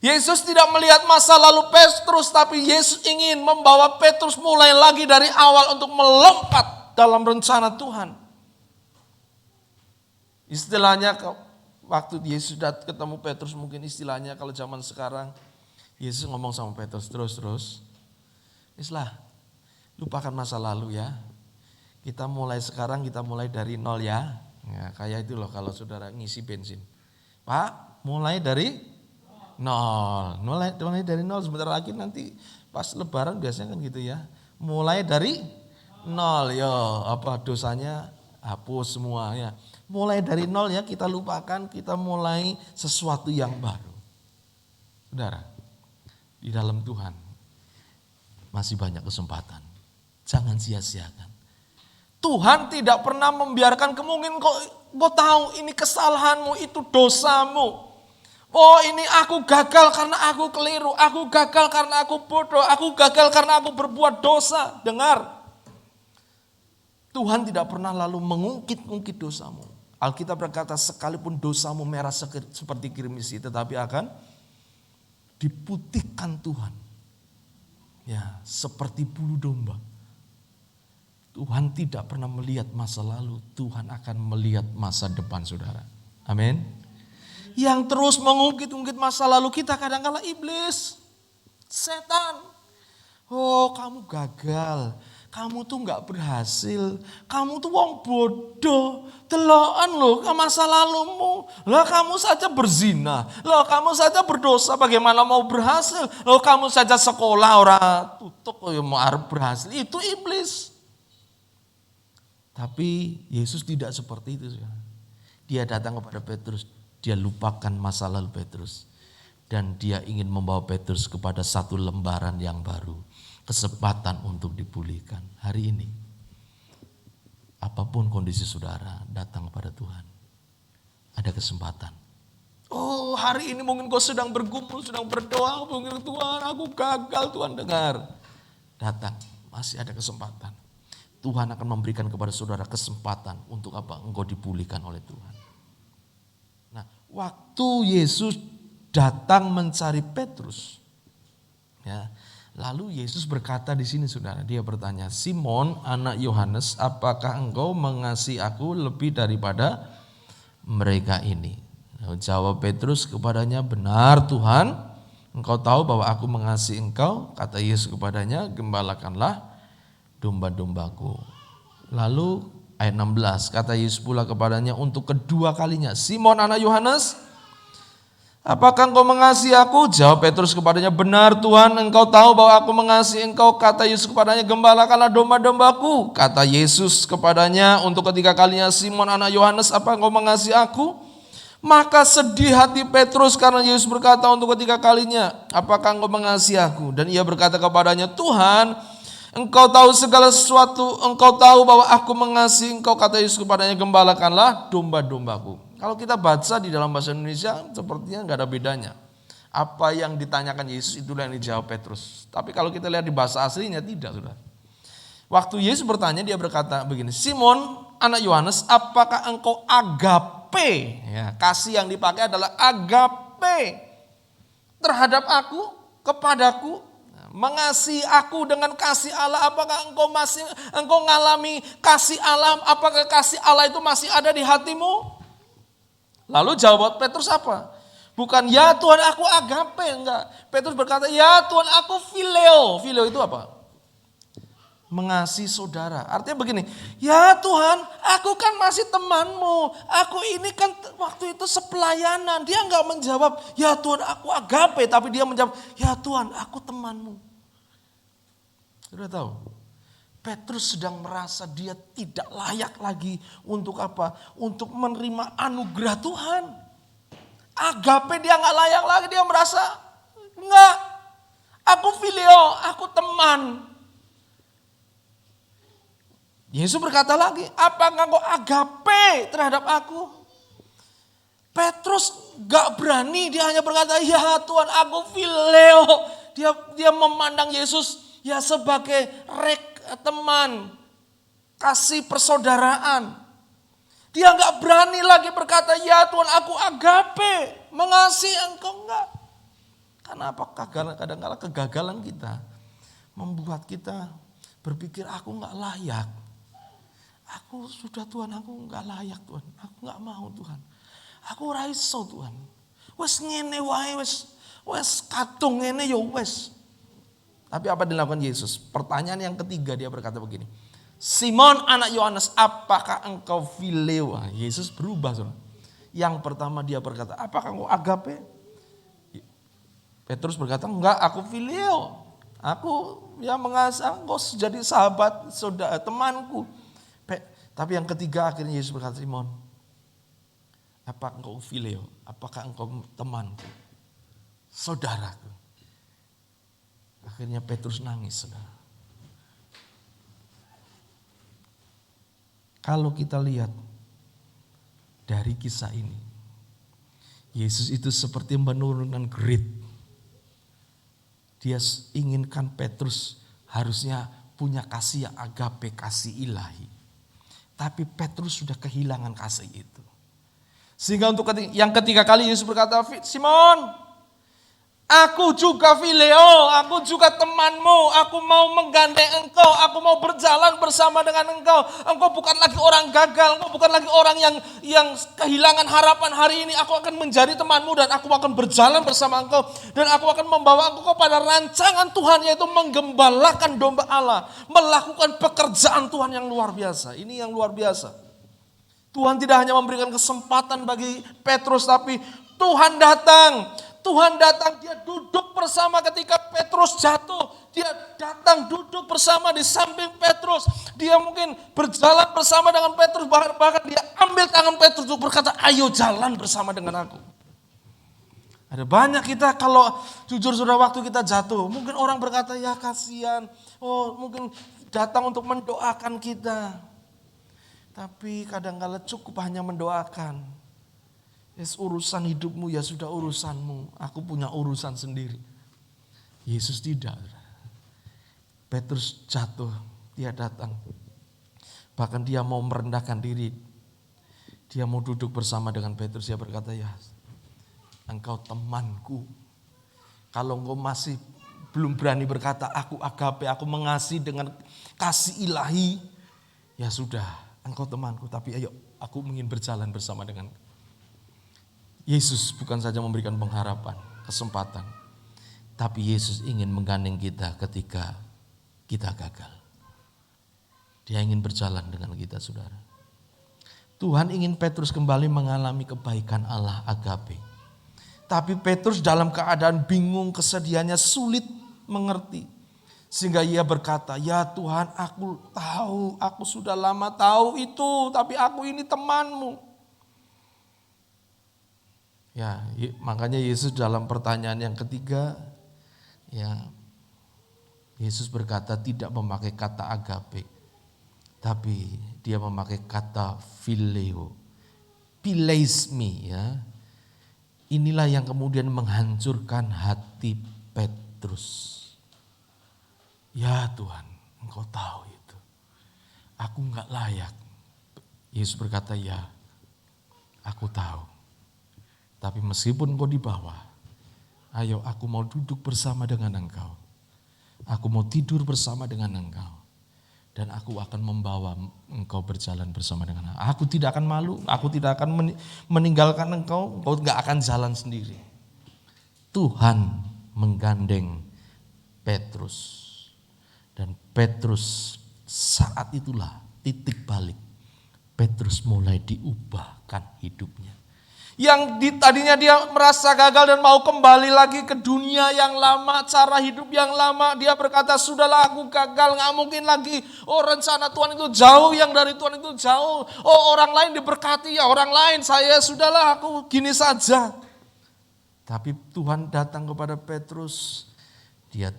Speaker 5: Yesus tidak melihat masa lalu Petrus, tapi Yesus ingin membawa Petrus mulai lagi dari awal untuk melompat dalam rencana Tuhan. Istilahnya waktu Yesus ketemu Petrus, mungkin istilahnya kalau zaman sekarang, Yesus ngomong sama Petrus terus. Islah, lupakan masa lalu ya. Kita mulai sekarang, kita mulai dari nol ya. Ya kayak itu loh kalau saudara ngisi bensin. Pak, mulai dari nol, mulai dari nol. Sebentar lagi nanti pas lebaran biasanya kan gitu ya. Mulai dari nol, dosanya hapus semua ya. Mulai dari nol ya, kita lupakan, kita mulai sesuatu yang baru. Saudara, di dalam Tuhan masih banyak kesempatan. Jangan sia-siakan. Tuhan tidak pernah membiarkan kemungkinan kau tahu ini kesalahanmu, itu dosamu. Oh ini aku gagal karena aku keliru, aku gagal karena aku bodoh, aku gagal karena aku berbuat dosa. Dengar, Tuhan tidak pernah lalu mengungkit-ungkit dosamu. Alkitab berkata sekalipun dosamu merah seperti kirmisi, tetapi akan diputihkan Tuhan. Ya, seperti bulu domba. Tuhan tidak pernah melihat masa lalu, Tuhan akan melihat masa depan saudara. Amin. Yang terus mengungkit-ungkit masa lalu kita kadang-kala iblis, setan. Oh kamu gagal, kamu tuh gak berhasil, kamu tuh wong bodoh, teloan loh ke masa lalumu. Lah kamu saja berzina, lah kamu saja berdosa, bagaimana mau berhasil? Lah kamu saja sekolah orang tutup, mau berhasil, itu iblis. Tapi Yesus tidak seperti itu. Dia datang kepada Petrus, dia lupakan masa lalu Petrus. Dan dia ingin membawa Petrus kepada satu lembaran yang baru. Kesempatan untuk dipulihkan. Hari ini, apapun kondisi saudara, datang kepada Tuhan. Ada kesempatan. Oh hari ini mungkin kau sedang bergumul, sedang berdoa. Mungkin Tuhan aku gagal, Tuhan dengar. Datang, masih ada kesempatan. Tuhan akan memberikan kepada saudara kesempatan untuk apa? Engkau dipulihkan oleh Tuhan. Nah, waktu Yesus datang mencari Petrus, ya, lalu Yesus berkata di sini saudara, dia bertanya, Simon anak Yohanes, apakah engkau mengasihi aku lebih daripada mereka ini? Lalu jawab Petrus kepadanya, benar Tuhan, engkau tahu bahwa aku mengasihi engkau. Kata Yesus kepadanya, gembalakanlah domba-dombaku. Lalu ayat 16, kata Yesus pula kepadanya untuk kedua kalinya, Simon anak Yohanes, apakah engkau mengasihi aku? Jawab Petrus kepadanya, benar Tuhan, engkau tahu bahwa aku mengasihi engkau. Kata Yesus kepadanya, gembalakanlah domba-dombaku. Kata Yesus kepadanya untuk ketiga kalinya, Simon anak Yohanes, apa engkau mengasihi aku? Maka sedih hati Petrus karena Yesus berkata untuk ketiga kalinya, apakah engkau mengasihi aku? Dan ia berkata kepadanya, Tuhan, engkau tahu segala sesuatu, engkau tahu bahwa aku mengasihi engkau. Kata Yesus kepadanya, gembalakanlah domba-dombaku. Kalau kita baca di dalam bahasa Indonesia sepertinya gak ada bedanya. Apa yang ditanyakan Yesus itulah yang dijawab Petrus. Tapi kalau kita lihat di bahasa aslinya tidak, saudara. Waktu Yesus bertanya, dia berkata begini, Simon anak Yohanes, apakah engkau agape? Ya, kasih yang dipakai adalah agape terhadap aku, kepadaku. Nah, mengasihi aku dengan kasih Allah. Apakah engkau ngalami kasih Allah? Apakah kasih Allah itu masih ada di hatimu? Lalu jawab Petrus apa? Bukan ya Tuhan aku agape, enggak. Petrus berkata ya Tuhan aku phileo. Phileo itu apa? Mengasihi saudara. Artinya begini, ya Tuhan aku kan masih temanmu. Aku ini kan waktu itu sepelayanan. Dia enggak menjawab ya Tuhan aku agape. Tapi dia menjawab ya Tuhan aku temanmu. Sudah tahu? Petrus sedang merasa dia tidak layak lagi untuk apa? Untuk menerima anugerah Tuhan. Agape dia enggak layak lagi. Dia merasa enggak. Aku phileo, aku teman. Yesus berkata lagi, apakah engkau agape terhadap aku? Petrus gak berani, dia hanya berkata, ya Tuhan aku phileo. Dia memandang Yesus ya sebagai teman, kasih persaudaraan. Dia gak berani lagi berkata, ya Tuhan aku agape, mengasihi engkau enggak. Kenapa kadang-kadang kegagalan kita membuat kita berpikir aku gak layak. Aku sudah Tuhan, aku enggak layak Tuhan. Aku enggak mau Tuhan. Aku ora iso Tuhan. Wes ngene wae wes kadung ngene ya wes. Tapi apa dilakukan Yesus? Pertanyaan yang ketiga dia berkata begini. Simon anak Yohanes, apakah engkau phileo? Yesus berubah Saudara. Yang pertama dia berkata, apakah engkau agape? Petrus berkata, enggak aku phileo. Aku ya mengasihi engkau jadi sahabat, saudara, temanku. Tapi yang ketiga akhirnya Yesus berkata, Simon, apakah engkau phileo? Apakah engkau temanku? Saudaraku. Akhirnya Petrus nangis, saudara. Kalau kita lihat dari kisah ini, Yesus itu seperti menurunkan grade. Dia inginkan Petrus harusnya punya kasih yang agape, kasih ilahi. Tapi Petrus sudah kehilangan kasih itu. Sehingga untuk yang ketiga kali Yesus berkata, Simon, aku juga phileo, aku juga temanmu, aku mau menggandeng engkau, aku mau berjalan bersama dengan engkau. Engkau bukan lagi orang gagal, engkau bukan lagi orang yang kehilangan harapan hari ini. Aku akan menjadi temanmu dan aku akan berjalan bersama engkau. Dan aku akan membawa engkau pada rancangan Tuhan, yaitu menggembalakan domba Allah. Melakukan pekerjaan Tuhan yang luar biasa. Ini yang luar biasa. Tuhan tidak hanya memberikan kesempatan bagi Petrus, tapi Tuhan datang. Tuhan datang, dia duduk bersama ketika Petrus jatuh. Dia datang duduk bersama di samping Petrus. Dia mungkin berjalan bersama dengan Petrus. Bahkan dia ambil tangan Petrus untuk berkata, ayo jalan bersama dengan aku. Ada banyak kita kalau jujur sudah waktu kita jatuh. Mungkin orang berkata, ya kasihan. Oh mungkin datang untuk mendoakan kita. Tapi kadang-kadang cukup hanya mendoakan. Urusan hidupmu ya sudah urusanmu. Aku punya urusan sendiri. Yesus tidak. Petrus jatuh, dia datang. Bahkan dia mau merendahkan diri. Dia mau duduk bersama dengan Petrus. Dia berkata, ya engkau temanku. Kalau engkau masih belum berani berkata aku agape, aku mengasihi dengan kasih ilahi. Ya sudah, engkau temanku. Tapi ayo aku ingin berjalan bersama dengan Yesus bukan saja memberikan pengharapan, kesempatan. Tapi Yesus ingin menggandeng kita ketika kita gagal. Dia ingin berjalan dengan kita, saudara. Tuhan ingin Petrus kembali mengalami kebaikan Allah agape. Tapi Petrus dalam keadaan bingung, kesedihannya sulit mengerti. Sehingga ia berkata, ya Tuhan aku tahu, aku sudah lama tahu itu. Tapi aku ini temanmu. Ya, makanya Yesus dalam pertanyaan yang ketiga, ya Yesus berkata tidak memakai kata agape, tapi dia memakai kata phileo, phileismi ya. Inilah yang kemudian menghancurkan hati Petrus. Ya Tuhan, Engkau tahu itu. Aku enggak layak. Yesus berkata, ya, aku tahu. Tapi meskipun engkau di bawah, ayo aku mau duduk bersama dengan engkau. Aku mau tidur bersama dengan engkau. Dan aku akan membawa engkau berjalan bersama dengan aku. Aku tidak akan malu, aku tidak akan meninggalkan engkau gak akan jalan sendiri. Tuhan menggandeng Petrus. Dan Petrus saat itulah titik balik. Petrus mulai diubahkan hidupnya. Yang tadinya dia merasa gagal dan mau kembali lagi ke dunia yang lama, cara hidup yang lama. Dia berkata, sudahlah aku gagal, gak mungkin lagi. Oh rencana Tuhan itu jauh, yang dari Tuhan itu jauh. Oh orang lain diberkati, ya orang lain, saya sudahlah aku gini saja. Tapi Tuhan datang kepada Petrus, dia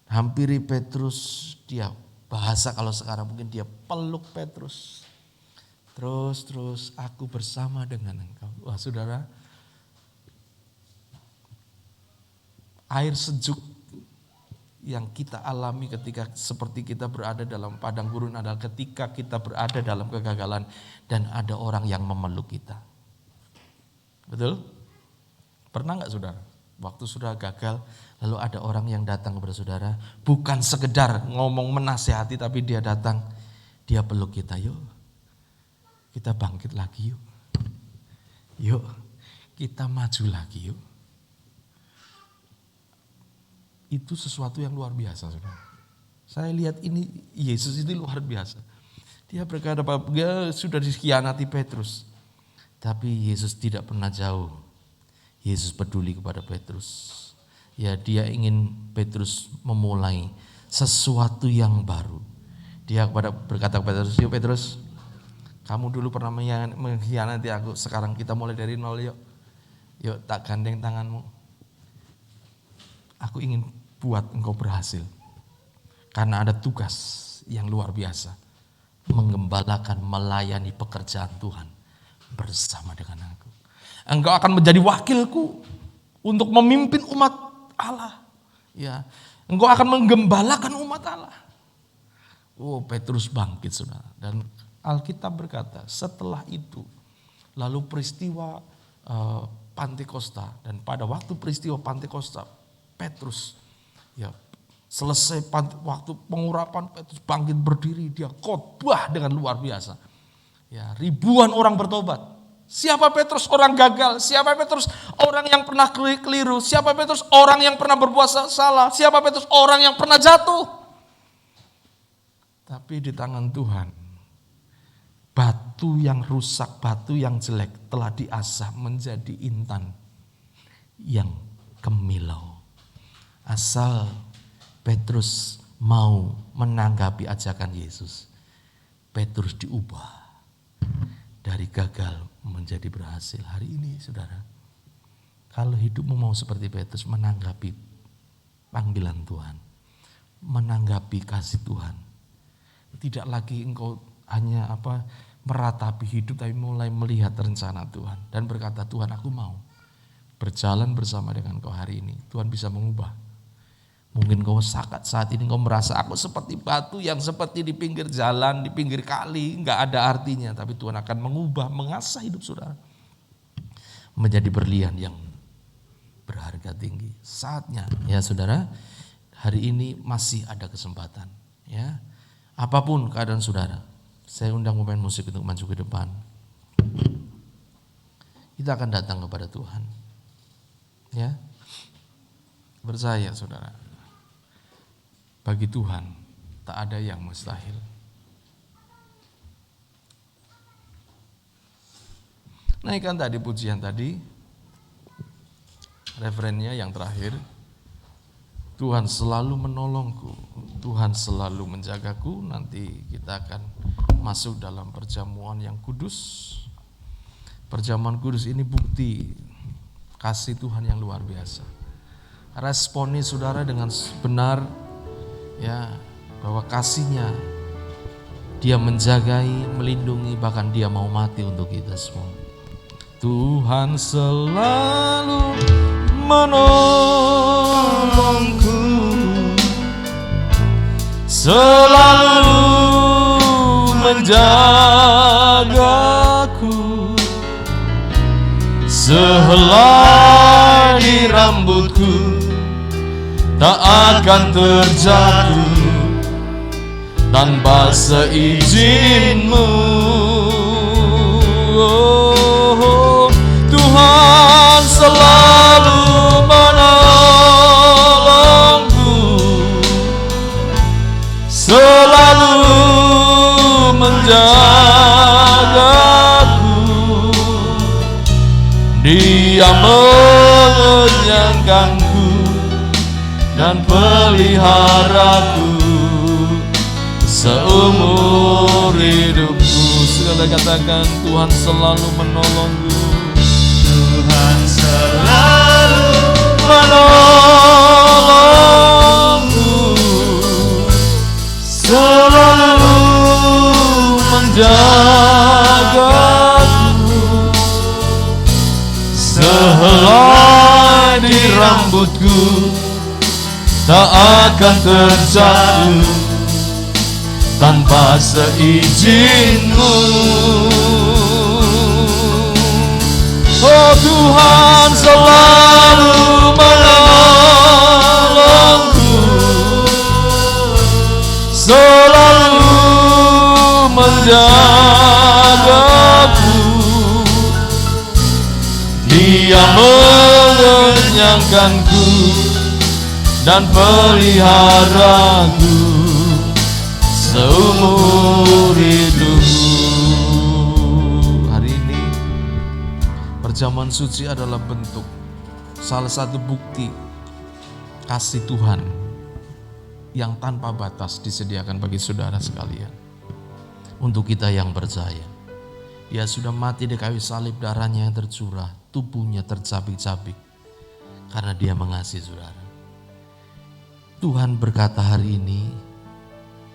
Speaker 5: hampiri Petrus, dia bahasa kalau sekarang mungkin dia peluk Petrus. Terus aku bersama dengan engkau. Wah saudara, air sejuk yang kita alami ketika seperti kita berada dalam padang gurun adalah ketika kita berada dalam kegagalan dan ada orang yang memeluk kita. Betul? Pernah gak saudara? Waktu sudah gagal, lalu ada orang yang datang kepada saudara, bukan sekedar ngomong menasehati, tapi dia datang, dia peluk kita, yuk kita bangkit lagi yuk. Yuk kita maju lagi yuk. Itu sesuatu yang luar biasa saudara. Saya lihat ini Yesus ini luar biasa. Dia berkata dia sudah dikhianati Petrus. Tapi Yesus tidak pernah jauh. Yesus peduli kepada Petrus. Ya dia ingin Petrus memulai sesuatu yang baru. Dia berkata kepada Petrus, yuk Petrus, kamu dulu pernah mengkhianati aku, sekarang kita mulai dari nol yuk. Yuk tak gandeng tanganmu. Aku ingin buat engkau berhasil. Karena ada tugas yang luar biasa. Menggembalakan, melayani pekerjaan Tuhan bersama dengan aku. Engkau akan menjadi wakilku untuk memimpin umat Allah. Ya, engkau akan menggembalakan umat Allah. Oh Petrus bangkit saudara. Dan Alkitab berkata setelah itu lalu peristiwa Pantekosta, dan pada waktu peristiwa Pantekosta Petrus ya selesai waktu pengurapan, Petrus bangkit berdiri, dia khotbah dengan luar biasa. Ya, ribuan orang bertobat. Siapa Petrus? Orang gagal. Siapa Petrus? Orang yang pernah keliru. Siapa Petrus? Orang yang pernah berbuat salah. Siapa Petrus? Orang yang pernah jatuh. Tapi di tangan Tuhan, batu yang rusak, batu yang jelek telah diasah menjadi intan yang kemilau. Asal Petrus mau menanggapi ajakan Yesus, Petrus diubah dari gagal menjadi berhasil. Hari ini saudara, kalau hidupmu mau seperti Petrus, menanggapi panggilan Tuhan, menanggapi kasih Tuhan, tidak lagi engkau hanya meratapi hidup, tapi mulai melihat rencana Tuhan dan berkata, Tuhan aku mau berjalan bersama dengan kau hari ini. Tuhan bisa mengubah. Mungkin kau saat ini kau merasa aku seperti batu yang seperti di pinggir jalan, di pinggir kali, gak ada artinya. Tapi Tuhan akan mengubah, mengasah hidup saudara menjadi berlian yang berharga tinggi. Saatnya ya saudara, hari ini masih ada kesempatan ya. Apapun keadaan saudara, saya undang pemain musik untuk maju ke depan. Kita akan datang kepada Tuhan. Ya. Percaya saudara. Bagi Tuhan tak ada yang mustahil. Naikkan tadi pujian tadi. Referennya yang terakhir. Tuhan selalu menolongku, Tuhan selalu menjagaku. Nanti kita akan masuk dalam perjamuan yang kudus. Perjamuan kudus ini bukti kasih Tuhan yang luar biasa. Responi saudara dengan benar ya, bahwa kasihnya dia menjagai, melindungi, bahkan dia mau mati untuk kita semua. Tuhan selalu menolongku, selalu menjagaku, sehelai rambutku tak akan terjatuh tanpa seizinmu. Oh, Tuhan selalu menolongku, selalu menjagaku. Dia mengenyangkanku dan peliharaku seumur hidupku. Segala katakan, Tuhan selalu menolongku.
Speaker 3: Tuhan selalu
Speaker 5: Menolongku, selalu menjagaku. Sehelai di rambutku tak akan terjatuh tanpa seizinmu. Oh, Tuhan selalu menolongku, selalu menjagaku. Dia mengenyangkanku dan peliharaku seumur hidupku. Hari ini perjamuan suci adalah bentuk, salah satu bukti kasih Tuhan yang tanpa batas disediakan bagi saudara sekalian. Untuk kita yang percaya, Dia sudah mati di kayu salib, darahnya yang tercurah, tubuhnya tercabik-cabik karena Dia mengasihi saudara. Tuhan berkata hari ini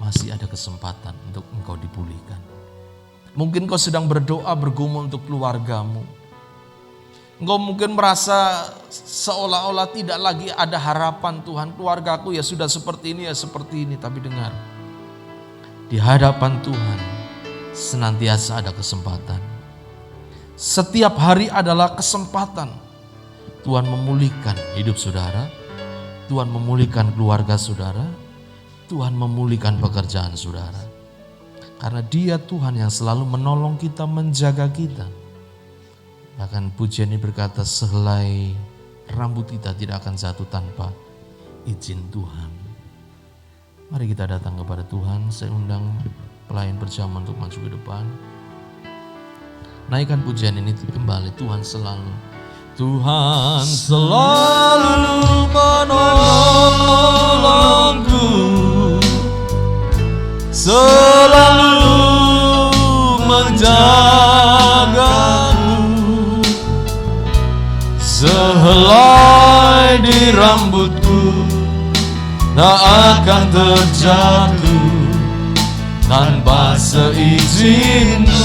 Speaker 5: masih ada kesempatan untuk engkau dipulihkan. Mungkin kau sedang berdoa bergumul untuk keluargamu. Engkau mungkin merasa seolah-olah tidak lagi ada harapan. Tuhan, keluargaku ya sudah seperti ini, ya seperti ini. Tapi dengar, di hadapan Tuhan senantiasa ada kesempatan. Setiap hari adalah kesempatan Tuhan memulihkan hidup saudara, Tuhan memulihkan keluarga saudara, Tuhan memulihkan pekerjaan saudara. Karena Dia Tuhan yang selalu menolong kita, menjaga kita. Bahkan pujian ini berkata, sehelai rambut kita tidak akan jatuh tanpa izin Tuhan. Mari kita datang kepada Tuhan. Saya undang pelayan perjamuan untuk maju ke depan. Naikkan pujian ini kembali. Tuhan selalu menolongku, selalu menjagaku. Sehelai di rambutku tak akan terjatuh tanpa seizinmu.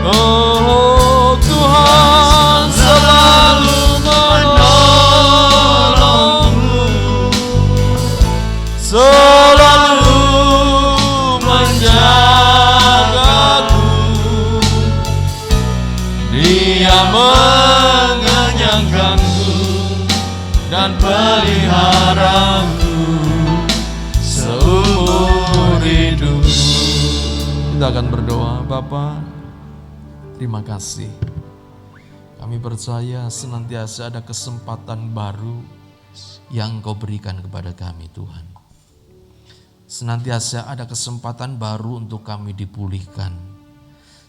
Speaker 5: Oh, Tuhan selalu menolongku, selalu menjagaku. Dia mengenyangkanku dan peliharaku seumur hidupku. Kita akan berdoa. Bapa, terima kasih. Kami percaya senantiasa ada kesempatan baru yang Engkau berikan kepada kami, Tuhan. Senantiasa ada kesempatan baru untuk kami dipulihkan.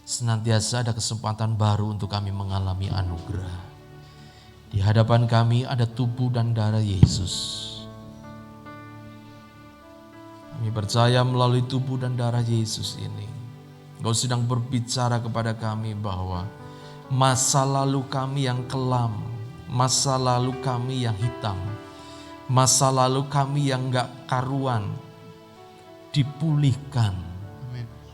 Speaker 5: Senantiasa ada kesempatan baru untuk kami mengalami anugerah. Di hadapan kami ada tubuh dan darah Yesus. Kami percaya melalui tubuh dan darah Yesus ini, Engkau sedang berbicara kepada kami bahwa masa lalu kami yang kelam, masa lalu kami yang hitam, masa lalu kami yang gak karuan, dipulihkan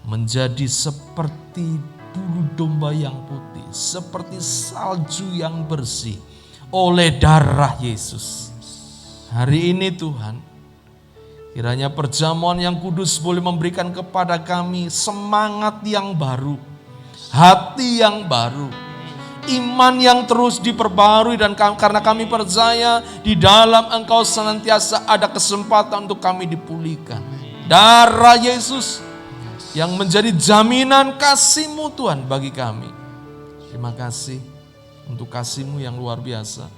Speaker 5: menjadi seperti bulu domba yang putih, seperti salju yang bersih oleh darah Yesus. Hari ini Tuhan, kiranya perjamuan yang kudus boleh memberikan kepada kami semangat yang baru, hati yang baru, iman yang terus diperbarui, dan karena kami percaya di dalam Engkau senantiasa ada kesempatan untuk kami dipulihkan. Darah Yesus yang menjadi jaminan kasih-Mu Tuhan bagi kami. Terima kasih untuk kasih-Mu yang luar biasa,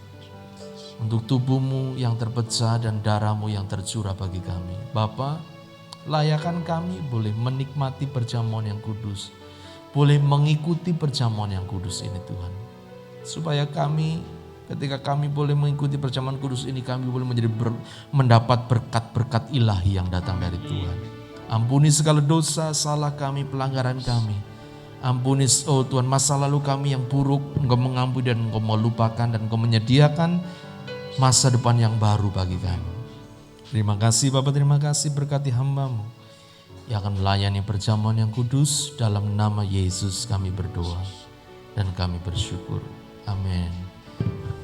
Speaker 5: untuk tubuh-Mu yang terpecah dan darah-Mu yang tercurah bagi kami. Bapa, layakan kami boleh menikmati perjamuan yang kudus, boleh mengikuti perjamuan yang kudus ini Tuhan. Supaya kami, ketika kami boleh mengikuti perjamuan kudus ini, kami boleh mendapat berkat-berkat ilahi yang datang dari Tuhan. Ampuni segala dosa, salah kami, pelanggaran kami. Ampuni, oh Tuhan, masa lalu kami yang buruk, Engkau mengampuni dan Engkau melupakan, dan Engkau menyediakan masa depan yang baru bagi kami. Terima kasih Bapa, terima kasih, berkati hamba-Mu yang akan melayani perjamuan yang kudus. Dalam nama Yesus kami berdoa dan kami bersyukur. Amin.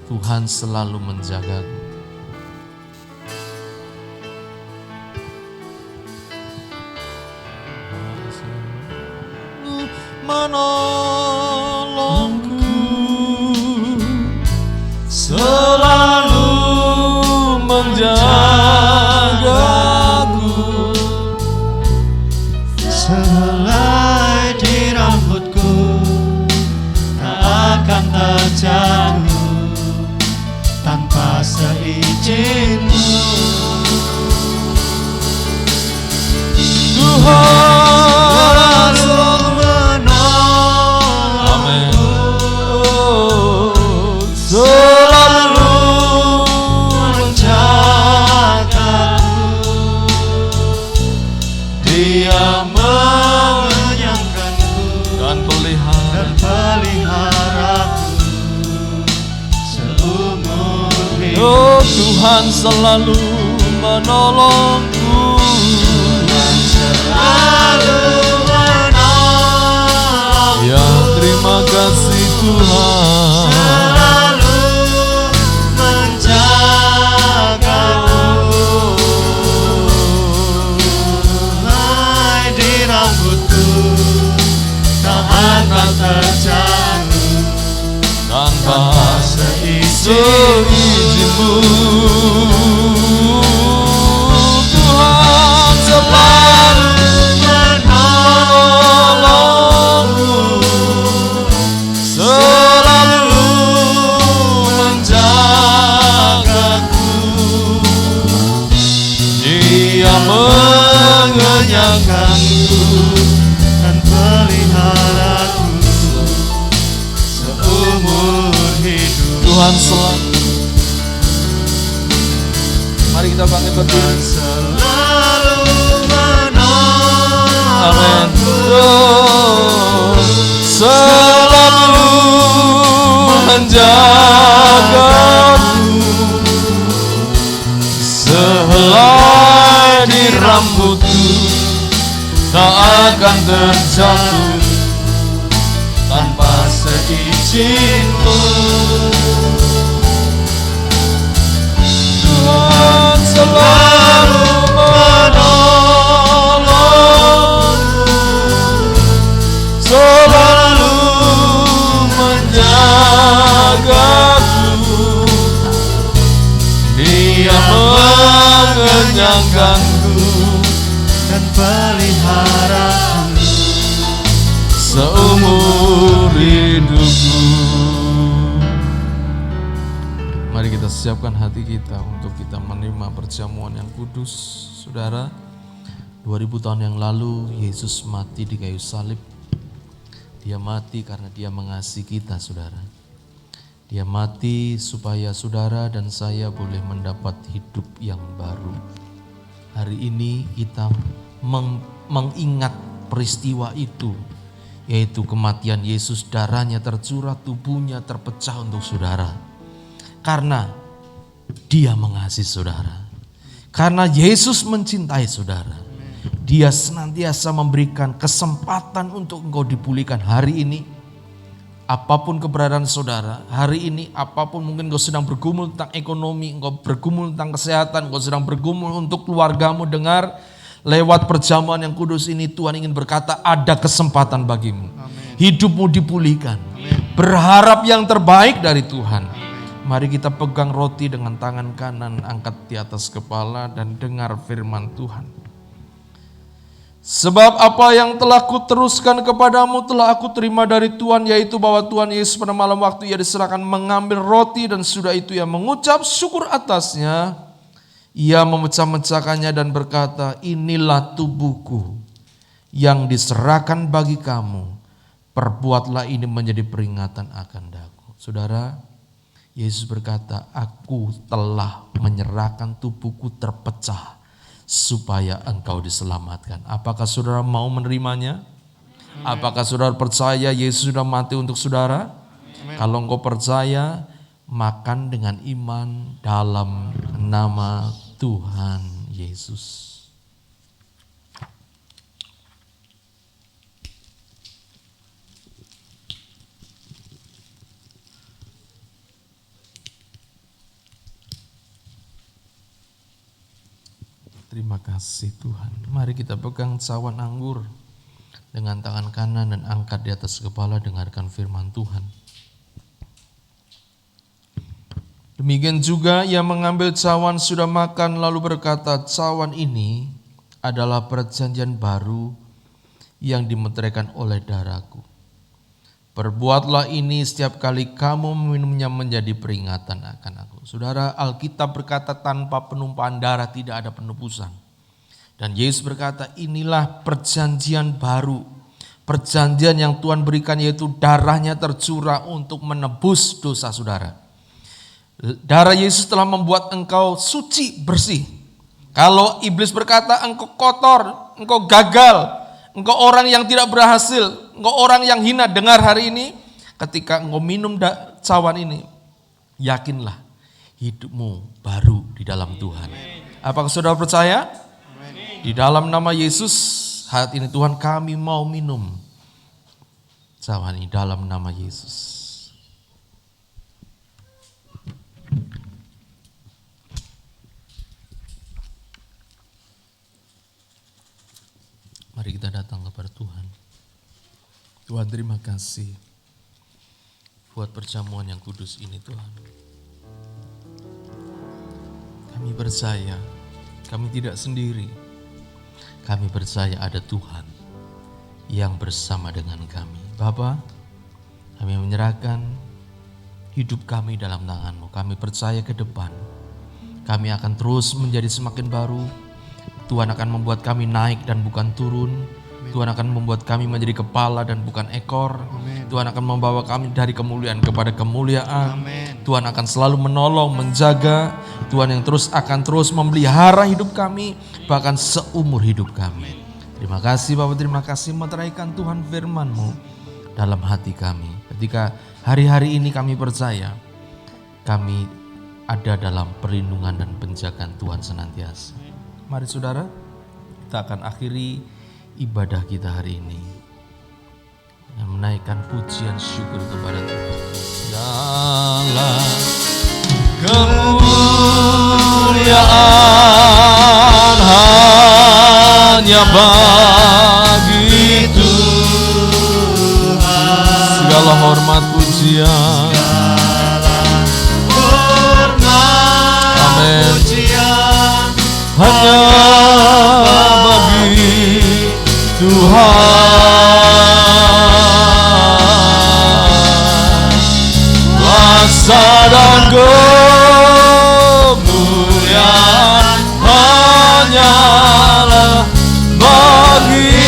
Speaker 5: Tuhan selalu menjagamu. Menolongku, selalu menjagaku.
Speaker 3: Sehelai di rambutku tak akan terjatuh tanpa seizin-Mu.
Speaker 5: Tuhan
Speaker 3: selalu menolongku, selalu menjagaku. Dia mengenyangkanku
Speaker 5: dan
Speaker 3: peliharaku seumur hidup.
Speaker 5: oh Tuhan selalu menolongku.
Speaker 3: Selalu menolongku,
Speaker 5: Ya terima kasih Tuhan.
Speaker 3: selalu menjagaku. Hai di rambutku tak akan terjatuh
Speaker 5: Tanpa
Speaker 3: seizin-Mu.
Speaker 5: Tuhan selalu menolongku, selalu menjagaku. Dia mengenyangkanku
Speaker 3: dan peliharaku seumur hidup.
Speaker 5: Tuhan selalu. Mari kita bangkit berdiri.
Speaker 3: Selalu
Speaker 5: Amin.
Speaker 3: menolongku,
Speaker 5: Selalu menjagaku, sehelai di rambutku tak akan terjatuh tanpa seizin-Mu. Tuhan selalu menolongku, selalu menjagaku. Dia mengenyangkanku
Speaker 3: dan peliharaku
Speaker 5: seumur hidupku. Mari kita siapkan hati kita untuk kita menerima perjamuan yang kudus. Saudara, 2000 tahun yang lalu Yesus mati di kayu salib. Dia mati karena Dia mengasihi kita, saudara. Dia mati supaya saudara dan saya boleh mendapat hidup yang baru. Hari ini kita mengingat peristiwa itu, yaitu kematian Yesus, darahnya tercurah, tubuhnya terpecah untuk saudara. Karena Dia mengasihi saudara. Karena Yesus mencintai saudara. Dia senantiasa memberikan kesempatan untuk engkau dipulihkan hari ini. Apapun keberadaan saudara, hari ini apapun mungkin engkau sedang bergumul tentang ekonomi, engkau bergumul tentang kesehatan, engkau sedang bergumul untuk keluargamu, dengar lewat perjamuan yang kudus ini Tuhan ingin berkata ada kesempatan bagimu. Hidupmu dipulihkan. berharap yang terbaik dari Tuhan. Mari kita pegang roti dengan tangan kanan, angkat di atas kepala dan dengar firman Tuhan. Sebab apa yang telah kuteruskan kepadamu telah aku terima dari Tuhan, yaitu bahwa Tuhan Yesus pada malam waktu ia diserahkan mengambil roti, dan sudah itu ia mengucap syukur atasnya. Ia memecah-mecahkannya dan berkata, inilah tubuhku yang diserahkan bagi kamu. Perbuatlah ini menjadi peringatan akan daku. Saudara, Yesus berkata, aku telah menyerahkan tubuhku terpecah supaya engkau diselamatkan. Apakah saudara mau menerimanya? Apakah saudara percaya Yesus sudah mati untuk saudara? Kalau engkau percaya, makan dengan iman dalam nama Tuhan Yesus. Terima kasih Tuhan. Mari kita pegang cawan anggur dengan tangan kanan dan angkat di atas kepala, dengarkan firman Tuhan. Demikian juga ia mengambil cawan sudah makan lalu berkata, cawan ini adalah perjanjian baru yang dimeteraikan oleh darahku. Perbuatlah ini setiap kali kamu meminumnya menjadi peringatan akan aku. Saudara, Alkitab berkata tanpa penumpahan darah tidak ada penebusan. Dan Yesus berkata inilah perjanjian baru. Perjanjian yang Tuhan berikan yaitu darahnya tercurah untuk menebus dosa saudara. Darah Yesus telah membuat engkau suci, bersih. Kalau iblis berkata engkau kotor, engkau gagal, engkau orang yang tidak berhasil, engkau orang yang hina, dengar hari ini, ketika engkau minum cawan ini, yakinlah hidupmu baru di dalam Tuhan. Apakah saudara percaya? Di dalam nama Yesus, saat ini Tuhan kami mau minum cawan ini dalam nama Yesus. Mari kita datang kepada Tuhan. Tuhan, terima kasih buat perjamuan yang kudus ini Tuhan. Kami percaya kami tidak sendiri. Kami percaya ada Tuhan yang bersama dengan kami. Bapa, kami menyerahkan hidup kami dalam tangan-Mu. Kami percaya ke depan kami akan terus menjadi semakin baru. Tuhan akan membuat kami naik dan bukan turun. Tuhan akan membuat kami menjadi kepala dan bukan ekor. Tuhan akan membawa kami dari kemuliaan kepada kemuliaan. Tuhan akan selalu menolong, menjaga. Tuhan yang akan terus memelihara hidup kami, bahkan seumur hidup kami. Terima kasih Bapak, terima kasih meteraikan Tuhan firman-Mu dalam hati kami. Ketika hari-hari ini kami percaya, kami ada dalam perlindungan dan penjagaan Tuhan senantiasa. Mari saudara, kita akan akhiri ibadah kita hari ini dengan menaikkan pujian syukur kepada Tuhan. Segala kemuliaan hanya bagi Tuhan. Segala hormat pujian, amin, hanya bagi Tuhan. Kuasa dan kemuliaan hanyalah bagi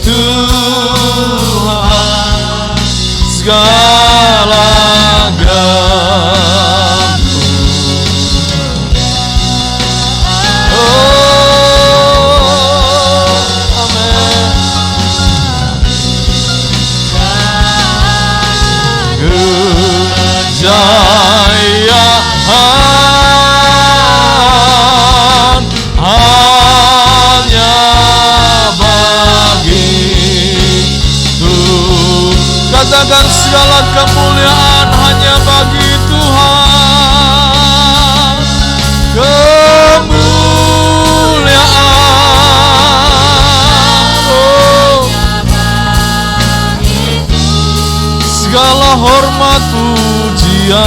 Speaker 5: Tuhan. Segala kejayaan hanya bagi Tuhan. Katakan segala kemuliaan hanya bagi Tuhan. Kemuliaan hormat pujian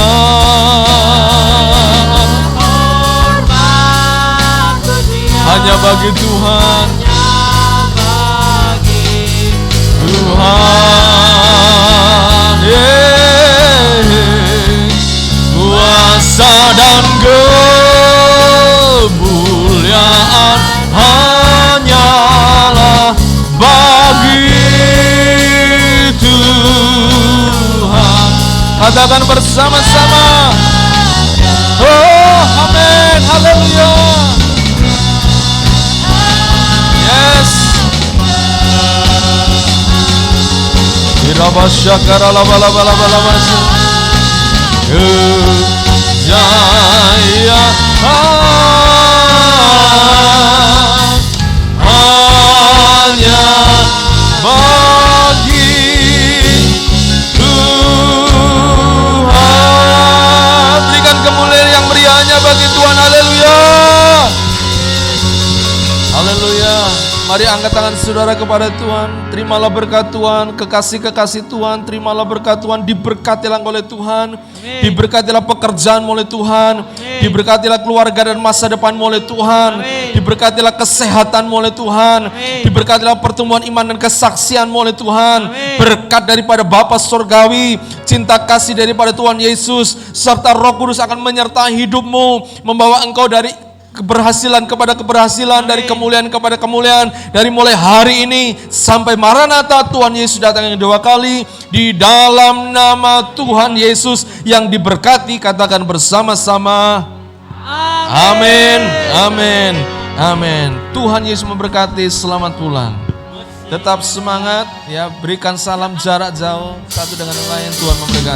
Speaker 5: hanya bagi Tuhan. Tuhan, kuasa dan kemuliaan hanyalah bagi Tuhan. Katakan bersama-sama. Oh, amin, haleluya. Yes. Irabasyakara laba-laba-laba-laba. Jaya hanya bagi Tuhan. Berikan kemuliaan yang meriah hanya bagi Tuhan. Haleluya. Haleluya. Mari angkat tangan saudara kepada Tuhan. Terimalah berkat Tuhan, kekasih-kekasih Tuhan. Terimalah berkat Tuhan, diberkatilah oleh Tuhan. Amin. Diberkatilah pekerjaan oleh Tuhan. Amin. Diberkatilah keluarga dan masa depan oleh Tuhan. Amin. Diberkatilah kesehatan oleh Tuhan. Amin. Diberkatilah pertumbuhan iman dan kesaksian oleh Tuhan. Amin. Berkat daripada Bapa Surgawi, cinta kasih daripada Tuhan Yesus, serta Roh Kudus akan menyertai hidupmu, membawa engkau dari keberhasilan kepada keberhasilan, dari kemuliaan kepada kemuliaan, dari mulai hari ini sampai Maranatha Tuhan Yesus datang yang kedua kali. Di dalam nama Tuhan Yesus yang diberkati, katakan bersama-sama amin, amin, amin. Tuhan Yesus memberkati, selamat pulang. Tetap semangat ya, berikan salam jarak jauh satu dengan yang lain. Tuhan memberkati.